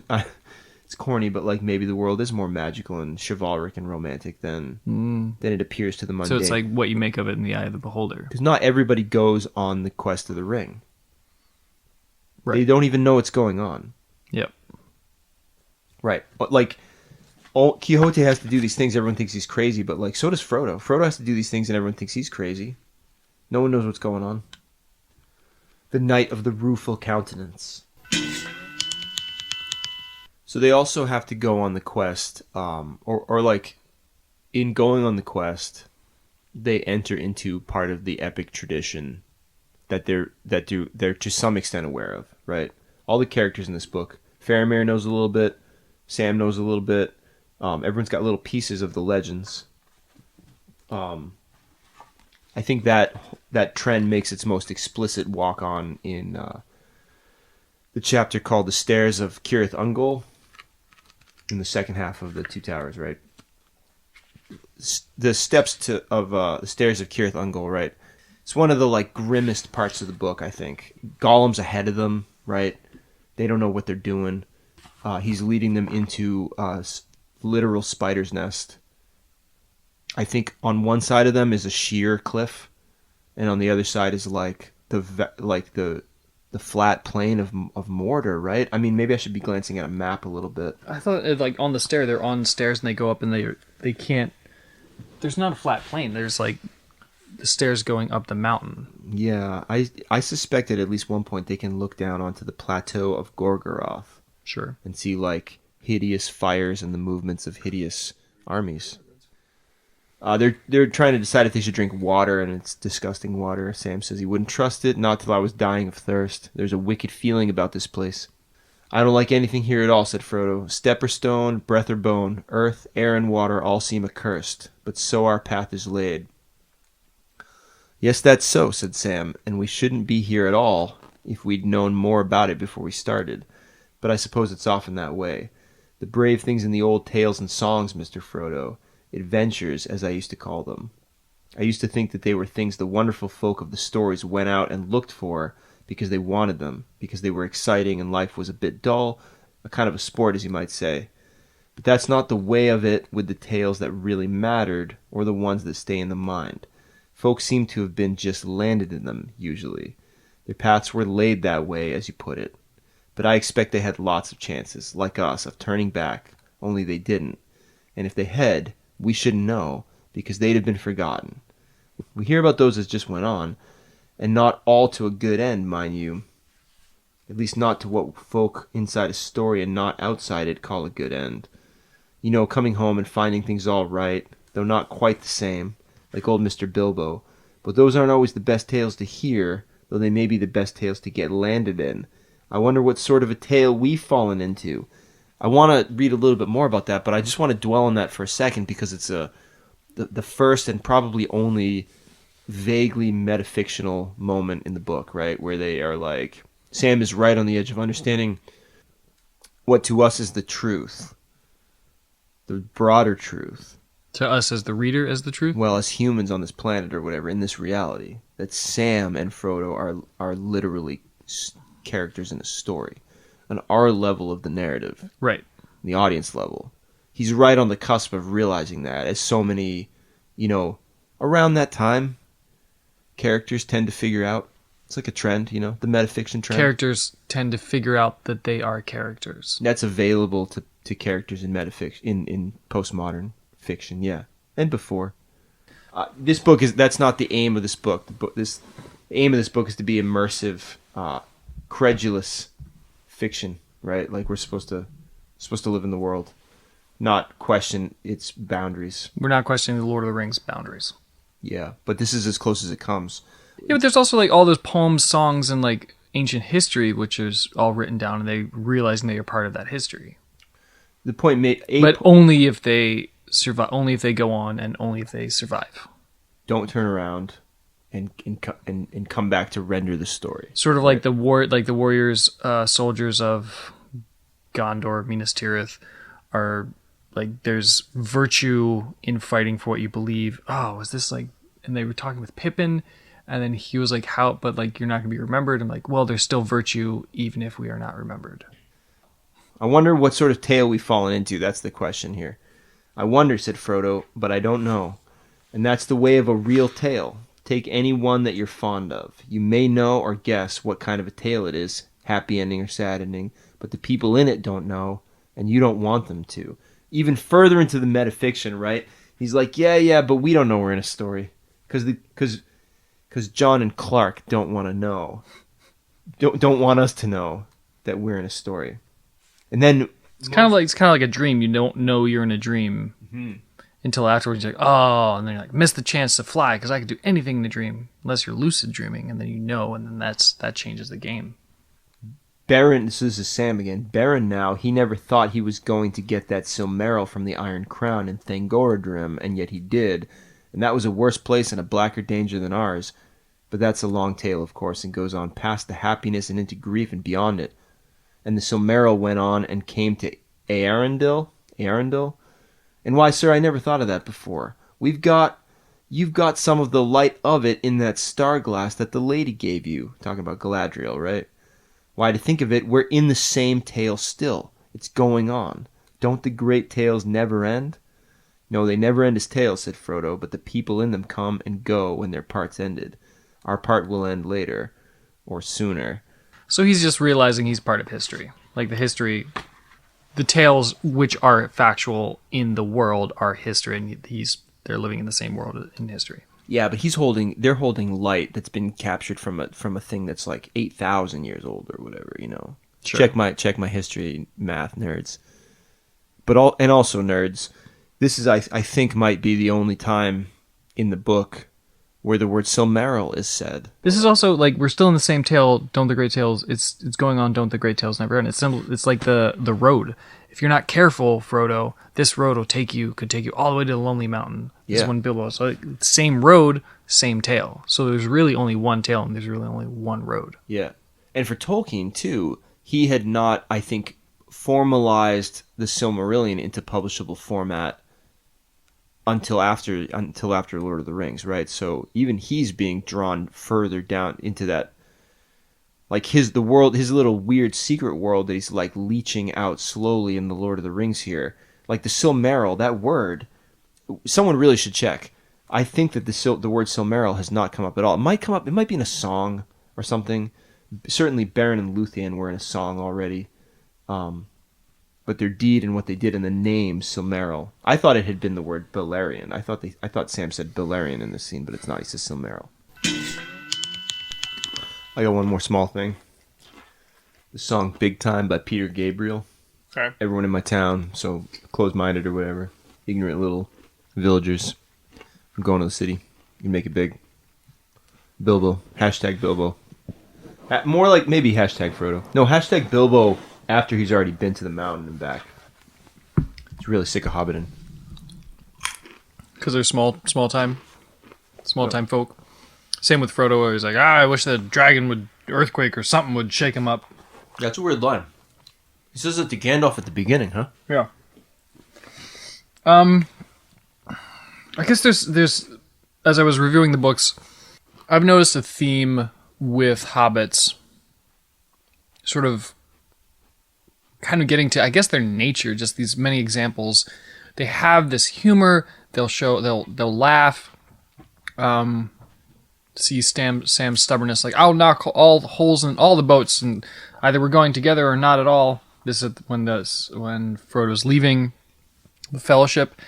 it's corny, but like maybe the world is more magical and chivalric and romantic than it appears to the mundane. So it's like what you make of it in the eye of the beholder. Because not everybody goes on the quest of the ring. Right. They don't even know what's going on. Yep. Right. But like, Quixote has to do these things. Everyone thinks he's crazy, but like, so does Frodo. Frodo has to do these things, and everyone thinks he's crazy. No one knows what's going on. The Knight of the Rueful Countenance. So they also have to go on the quest, or like, in going on the quest, they enter into part of the epic tradition that they're to some extent aware of. Right. All the characters in this book. Faramir knows a little bit. Sam knows a little bit. Everyone's got little pieces of the legends. I think that trend makes its most explicit walk on in the chapter called "The Stairs of Cirith Ungol" in the second half of the Two Towers. Right. The steps of the Stairs of Cirith Ungol. Right. It's one of the like grimmest parts of the book. I think Gollum's ahead of them. Right. They don't know what they're doing. He's leading them into literal spider's nest. I think on one side of them is a sheer cliff, and on the other side is like the flat plain of Mordor, right? I mean, maybe I should be glancing at a map a little bit. I thought like on the stair, they're on stairs and they go up and they can't. There's not a flat plane. There's like the stairs going up the mountain. Yeah, I suspect at least one point they can look down onto the plateau of Gorgoroth. Sure. And see like hideous fires and the movements of hideous armies. They're trying to decide if they should drink water, and it's disgusting water. Sam says he wouldn't trust it, not till I was dying of thirst. There's a wicked feeling about this place. I don't like anything here at all, said Frodo. Step or stone, breath or bone, earth, air, and water all seem accursed, but so our path is laid. Yes, that's so, said Sam, and we shouldn't be here at all if we'd known more about it before we started. But I suppose it's often that way. The brave things in the old tales and songs, Mr. Frodo. Adventures, as I used to call them. I used to think that they were things the wonderful folk of the stories went out and looked for because they wanted them, because they were exciting and life was a bit dull, a kind of a sport, as you might say. But that's not the way of it with the tales that really mattered, or the ones that stay in the mind. Folk seem to have been just landed in them, usually. Their paths were laid that way, as you put it. But I expect they had lots of chances, like us, of turning back, only they didn't. And if they had, we shouldn't know, because they'd have been forgotten. We hear about those as just went on, and not all to a good end, mind you. At least not to what folk inside a story and not outside it call a good end. You know, coming home and finding things all right, though not quite the same, like old Mr. Bilbo. But those aren't always the best tales to hear, though they may be the best tales to get landed in. I wonder what sort of a tale we've fallen into. I want to read a little bit more about that, but I just want to dwell on that for a second because it's the first and probably only vaguely metafictional moment in the book, right? Where they are like, Sam is right on the edge of understanding what to us is the truth, the broader truth. To us as the reader, as the truth? Well, as humans on this planet or whatever, in this reality, that Sam and Frodo are literally characters in a story. On our level of the narrative. Right. The audience level. He's right on the cusp of realizing that, as so many, around that time, characters tend to figure out. It's like a trend, the metafiction trend. Characters tend to figure out that they are characters. That's available to characters in metafiction, in postmodern fiction, yeah. And before. This book that's not the aim of this book. The aim of this book is to be immersive, credulous fiction, right? Like we're supposed to live in the world, not question its boundaries. We're not questioning the Lord of the Rings boundaries. Yeah, but this is as close as it comes. Yeah, but there's also like all those poems, songs, and like ancient history, which is all written down, and they realizing they are part of that history. The point made, but only if they survive, only if they go on, and only if they survive. Don't turn around and come back to render the story. Sort of like the warriors, soldiers of Gondor, Minas Tirith, are like there's virtue in fighting for what you believe. Oh, was this like? And they were talking with Pippin, and then he was like, "How? But like you're not going to be remembered." I'm like, "Well, there's still virtue even if we are not remembered." I wonder what sort of tale we've fallen into. That's the question here. I wonder, said Frodo, but I don't know. And that's the way of a real tale. Take any one that you're fond of. You may know or guess what kind of a tale it is, happy ending or sad ending, but the people in it don't know, and you don't want them to. Even further into the metafiction, right? He's like, yeah, but we don't know we're in a story. Because John and Clark don't want to know. Don't want us to know that we're in a story. And then it's kind of like a dream. You don't know you're in a dream. Mm-hmm. Until afterwards, you're like, oh, and then you're like, missed the chance to fly because I could do anything in the dream, unless you're lucid dreaming, and then you know, and then that changes the game. Beren, this is Sam again. Beren now, he never thought he was going to get that Silmaril from the Iron Crown in Thangorodrim, and yet he did, and that was a worse place and a blacker danger than ours. But that's a long tale, of course, and goes on past the happiness and into grief and beyond it. And the Silmaril went on and came to Eärendil. And why, sir, I never thought of that before. You've got some of the light of it in that star glass that the lady gave you. Talking about Galadriel, right? Why, to think of it, we're in the same tale still. It's going on. Don't the great tales never end? "No, they never end as tales," said Frodo, "but the people in them come and go when their part's ended. Our part will end later, or sooner." So he's just realizing he's part of history. Like the tales which are factual in the world are history, and they're living in the same world in history. Yeah, but they're holding light that's been captured from a thing that's like 8,000 years old or whatever, you know. Sure. Check my history, math nerds. But also nerds, this is I think might be the only time in the book where the word Silmaril is said. This is also like we're still in the same tale. Don't the great tales? It's going on. Don't the great tales never end? It's simple. It's like the road. If you're not careful, Frodo, this road could take you all the way to the Lonely Mountain. This Yeah. one Bilbo. So like, same road, same tale. So there's really only one tale, and there's really only one road. Yeah. And for Tolkien too, he had not, I think, formalized the Silmarillion into publishable format until after Lord of the Rings, right? So even he's being drawn further down into that, like his little weird secret world that he's like leeching out slowly in the Lord of the Rings here. Like the Silmaril, that word, someone really should check. I think that the word Silmaril has not come up at all. It might come up. It might be in a song or something. Certainly, Beren and Luthien were in a song already. But their deed and what they did in the name Silmaril, I thought it had been the word Beleriand. I thought Sam said Beleriand in this scene, but it's not. He says Silmaril. I got one more small thing. The song "Big Time" by Peter Gabriel. Okay. Everyone in my town, so closed-minded or whatever, ignorant little villagers. I'm going to the city. You make it big. Bilbo. Hashtag Bilbo. More like maybe hashtag Frodo. No, hashtag Bilbo after he's already been to the mountain and back. He's really sick of hobbiting. Because they're small time folk. Same with Frodo, where he's like, I wish the dragon would earthquake or something would shake him up. That's a weird line. He says it to Gandalf at the beginning, huh? Yeah. I guess there's as I was reviewing the books, I've noticed a theme with Hobbits, sort of kind of getting to, I guess, their nature, just these many examples. They have this humor, they'll laugh, see Sam's stubbornness, like, I'll knock all the holes in all the boats, and either we're going together or not at all. This is when Frodo's leaving the Fellowship,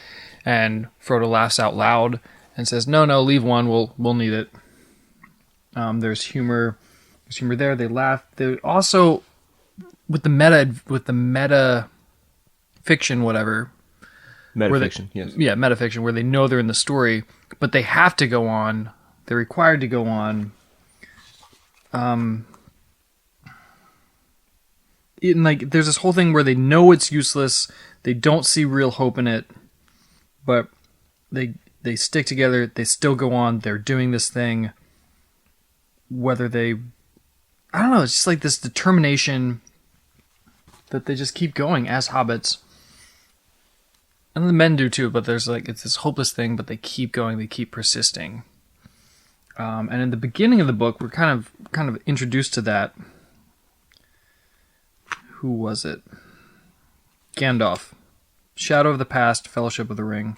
and Frodo laughs out loud and says, "No, leave one. We'll need it." There's humor there. They laugh. They also with the meta fiction, whatever. Metafiction, yes. Yeah, metafiction, where they know they're in the story, but they have to go on. They're required to go on. There's this whole thing where they know it's useless. They don't see real hope in it, but they stick together. They still go on. They're doing this thing. Whether I don't know. It's just like this determination that they just keep going as hobbits. And the men do too, but it's this hopeless thing, but they keep going, they keep persisting. And in the beginning of the book, we're kind of introduced to that. Who was it? Gandalf. Shadow of the Past, Fellowship of the Ring.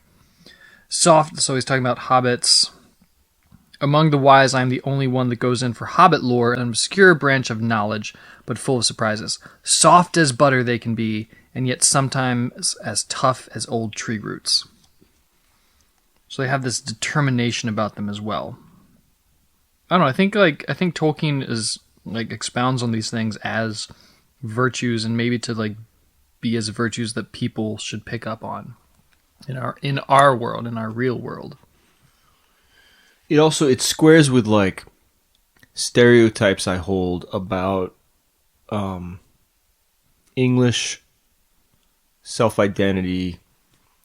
Soft, so he's talking about hobbits. Among the wise, I am the only one that goes in for hobbit lore, an obscure branch of knowledge, but full of surprises. Soft as butter they can be, and yet sometimes as tough as old tree roots. So they have this determination about them as well. I don't know, I think Tolkien is expounds on these things as virtues, and maybe to be as virtues that people should pick up on in our world, in our real world. It squares with stereotypes I hold about English self-identity,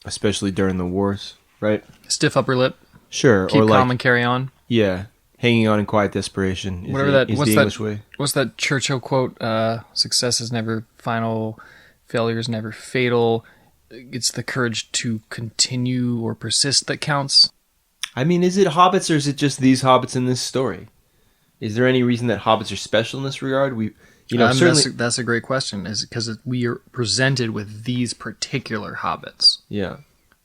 especially during the wars, right? Stiff upper lip. Sure. Keep calm and carry on. Yeah. Hanging on in quiet desperation is Whatever the English way. What's that Churchill quote? Success is never final, failure is never fatal. It's the courage to continue or persist that counts. I mean, is it hobbits or is it just these hobbits in this story? Is there any reason that hobbits are special in this regard? Certainly that's a great question. Is it because we are presented with these particular hobbits? Yeah.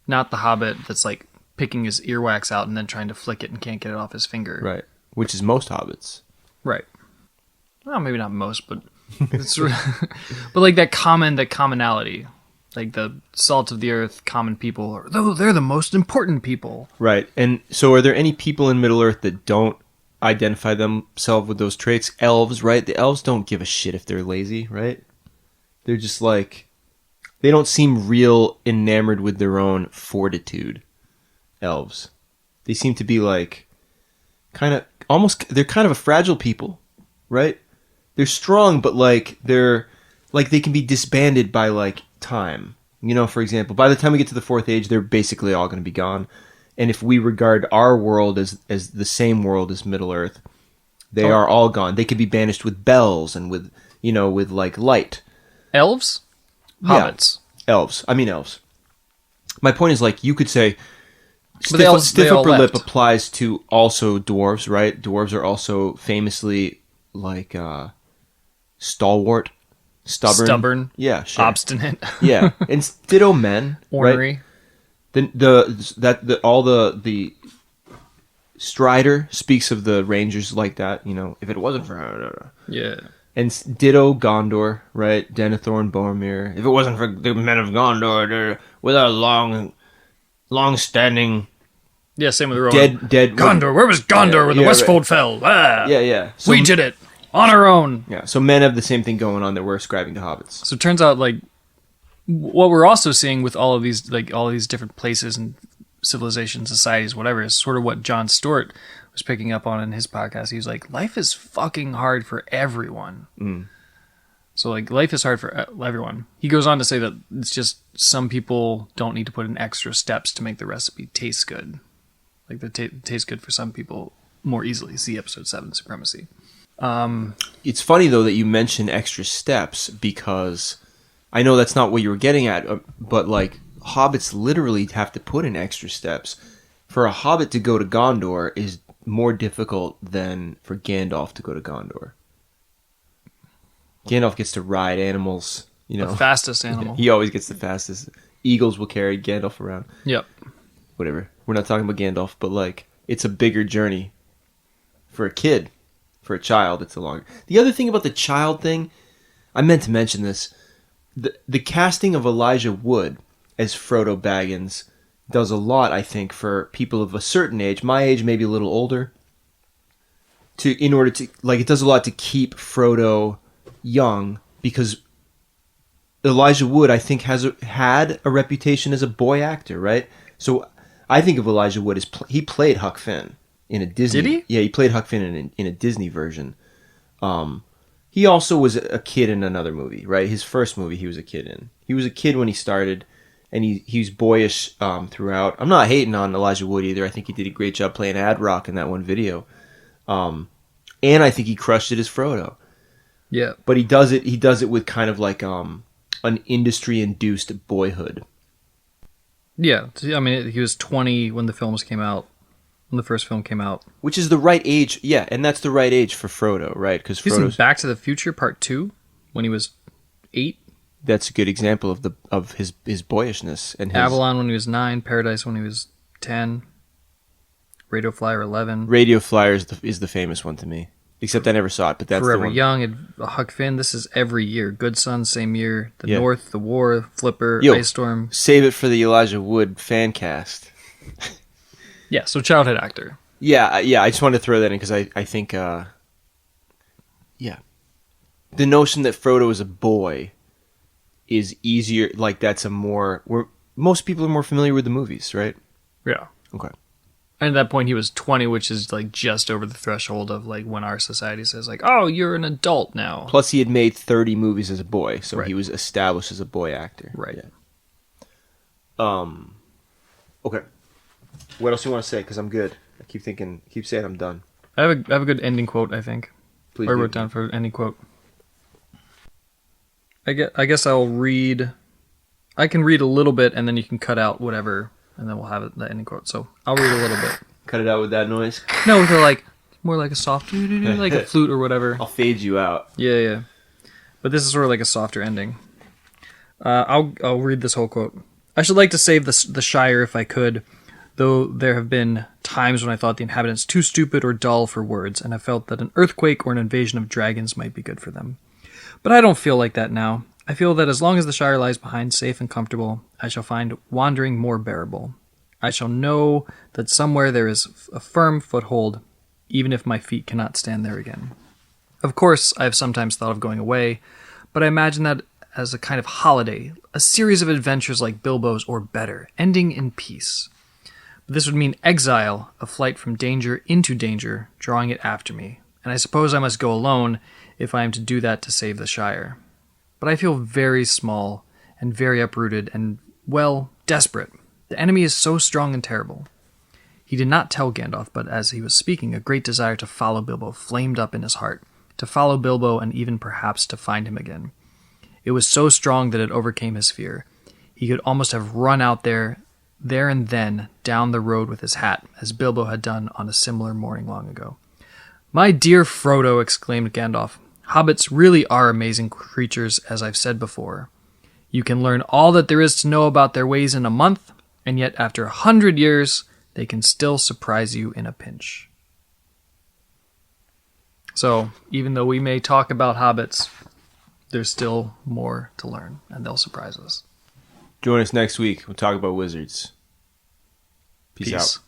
not the Hobbit that's like picking his earwax out and then trying to flick it and can't get it off his finger. Right. Which is most hobbits. Right. Well, maybe not most, but it's but like that commonality, like the salt of the earth, common people, they're the most important people. Right. And so are there any people in Middle-earth that don't identify themselves with those traits? Elves, right? The elves don't give a shit if they're lazy, right? They're just like, they don't seem real enamored with their own fortitude. Elves. They seem to be like, they're kind of a fragile people, right? They're strong, but like they can be disbanded by like time. You know, for example, by the time we get to the Fourth Age, they're basically all going to be gone. And if we regard our world as the same world as Middle-earth, they are all gone. They could be banished with bells and with like light. Elves? Hobbits. Yeah, elves. I mean elves. My point is, like, you could say But they stiff all upper lip left. applies to also dwarves, right? Dwarves are also famously like stalwart, stubborn. Yeah, sure. Obstinate. Yeah, and ditto men, Ornery. right? The Strider speaks of the Rangers like that. You know, if it wasn't for Yeah. and ditto Gondor, right? Denethor and Boromir. If it wasn't for the men of Gondor, with our long-standing Yeah, same with Rowan. dead Gondor. Where was Gondor when the yeah, Westfold right. fell? Ah, Yeah. So, we did it on our own. Yeah, so men have the same thing going on that we're ascribing to hobbits. So it turns out, like, what we're also seeing with all of these different places and civilizations, societies, whatever, is sort of what Jon Stewart was picking up on in his podcast. He was like, life is fucking hard for everyone. So, like, life is hard for everyone. He goes on to say that it's just some people don't need to put in extra steps to make the recipe taste good. Like, the tastes good for some people more easily. See episode 7, Supremacy. It's funny, though, that you mention extra steps, because I know that's not what you were getting at, but, like, hobbits literally have to put in extra steps. For a hobbit to go to Gondor is more difficult than for Gandalf to go to Gondor. Gandalf gets to ride animals, you know. The fastest animal. He always gets the fastest. Eagles will carry Gandalf around. Yep. Whatever. We're not talking about Gandalf, but, like, it's a bigger journey for a kid. For a child, it's a longer. The other thing about the child thing, I meant to mention this. The casting of Elijah Wood as Frodo Baggins does a lot, I think, for people of a certain age, my age, maybe a little older, it does a lot to keep Frodo young, because Elijah Wood, I think, had a reputation as a boy actor, right? So I think of Elijah Wood as he played Huck Finn in a Disney. Did he? Yeah, he played Huck Finn in a Disney version. He also was a kid in another movie, right? His first movie he was a kid in. He was a kid when he started, and he was boyish throughout. I'm not hating on Elijah Wood either. I think he did a great job playing Ad Rock in that one video. And I think he crushed it as Frodo. Yeah. But he does it with kind of like an industry-induced boyhood. Yeah. I mean, he was 20 when the films came out. When the first film came out. Which is the right age. Yeah, and that's the right age for Frodo, right? Because He's in Frodo's... Back to the Future Part 2 when he was 8. That's a good example of his boyishness. And his... Avalon when he was 9. Paradise when he was 10. Radio Flyer 11. Radio Flyer is the famous one to me. Except I never saw it, but that's Forever the one. Young, Huck Finn. This is every year. Good Son, same year. The Yeah. North, The War, Flipper, Yo, Ice Storm. Save it for the Elijah Wood fan cast. Yeah, so childhood actor. Yeah. I just wanted to throw that in because I think, the notion that Frodo is a boy is easier. Like most people are more familiar with the movies, right? Yeah. Okay. And at that point, he was 20, which is like just over the threshold of like when our society says like, "Oh, you're an adult now." Plus, he had made 30 movies as a boy, so Right. he was established as a boy actor. Right. Yeah. Okay. What else do you want to say? Because I'm good. I keep saying I'm done. I have a good ending quote. I think. Please I do. wrote down for ending quote. I guess I'll read. I can read a little bit, and then you can cut out whatever, and then we'll have the ending quote. So I'll read a little bit. Cut it out with that noise. No, with more like a soft, like a flute or whatever. I'll fade you out. Yeah. But this is sort of like a softer ending. I'll read this whole quote. I should like to save the Shire if I could, though there have been times when I thought the inhabitants too stupid or dull for words, and I felt that an earthquake or an invasion of dragons might be good for them. But I don't feel like that now. I feel that as long as the Shire lies behind safe and comfortable, I shall find wandering more bearable. I shall know that somewhere there is a firm foothold, even if my feet cannot stand there again. Of course, I have sometimes thought of going away, but I imagine that as a kind of holiday, a series of adventures like Bilbo's or better, ending in peace. But this would mean exile, a flight from danger into danger, drawing it after me, and I suppose I must go alone if I am to do that to save the Shire. But I feel very small and very uprooted and, well, desperate. The enemy is so strong and terrible. He did not tell Gandalf, but as he was speaking, a great desire to follow Bilbo flamed up in his heart, to follow Bilbo and even perhaps to find him again. It was so strong that it overcame his fear. He could almost have run out there and then, down the road with his hat, as Bilbo had done on a similar morning long ago. "My dear Frodo," exclaimed Gandalf, "hobbits really are amazing creatures, as I've said before. You can learn all that there is to know about their ways in a month, and yet after 100 years, they can still surprise you in a pinch." So, even though we may talk about hobbits, there's still more to learn, and they'll surprise us. Join us next week. We'll talk about wizards. Peace out.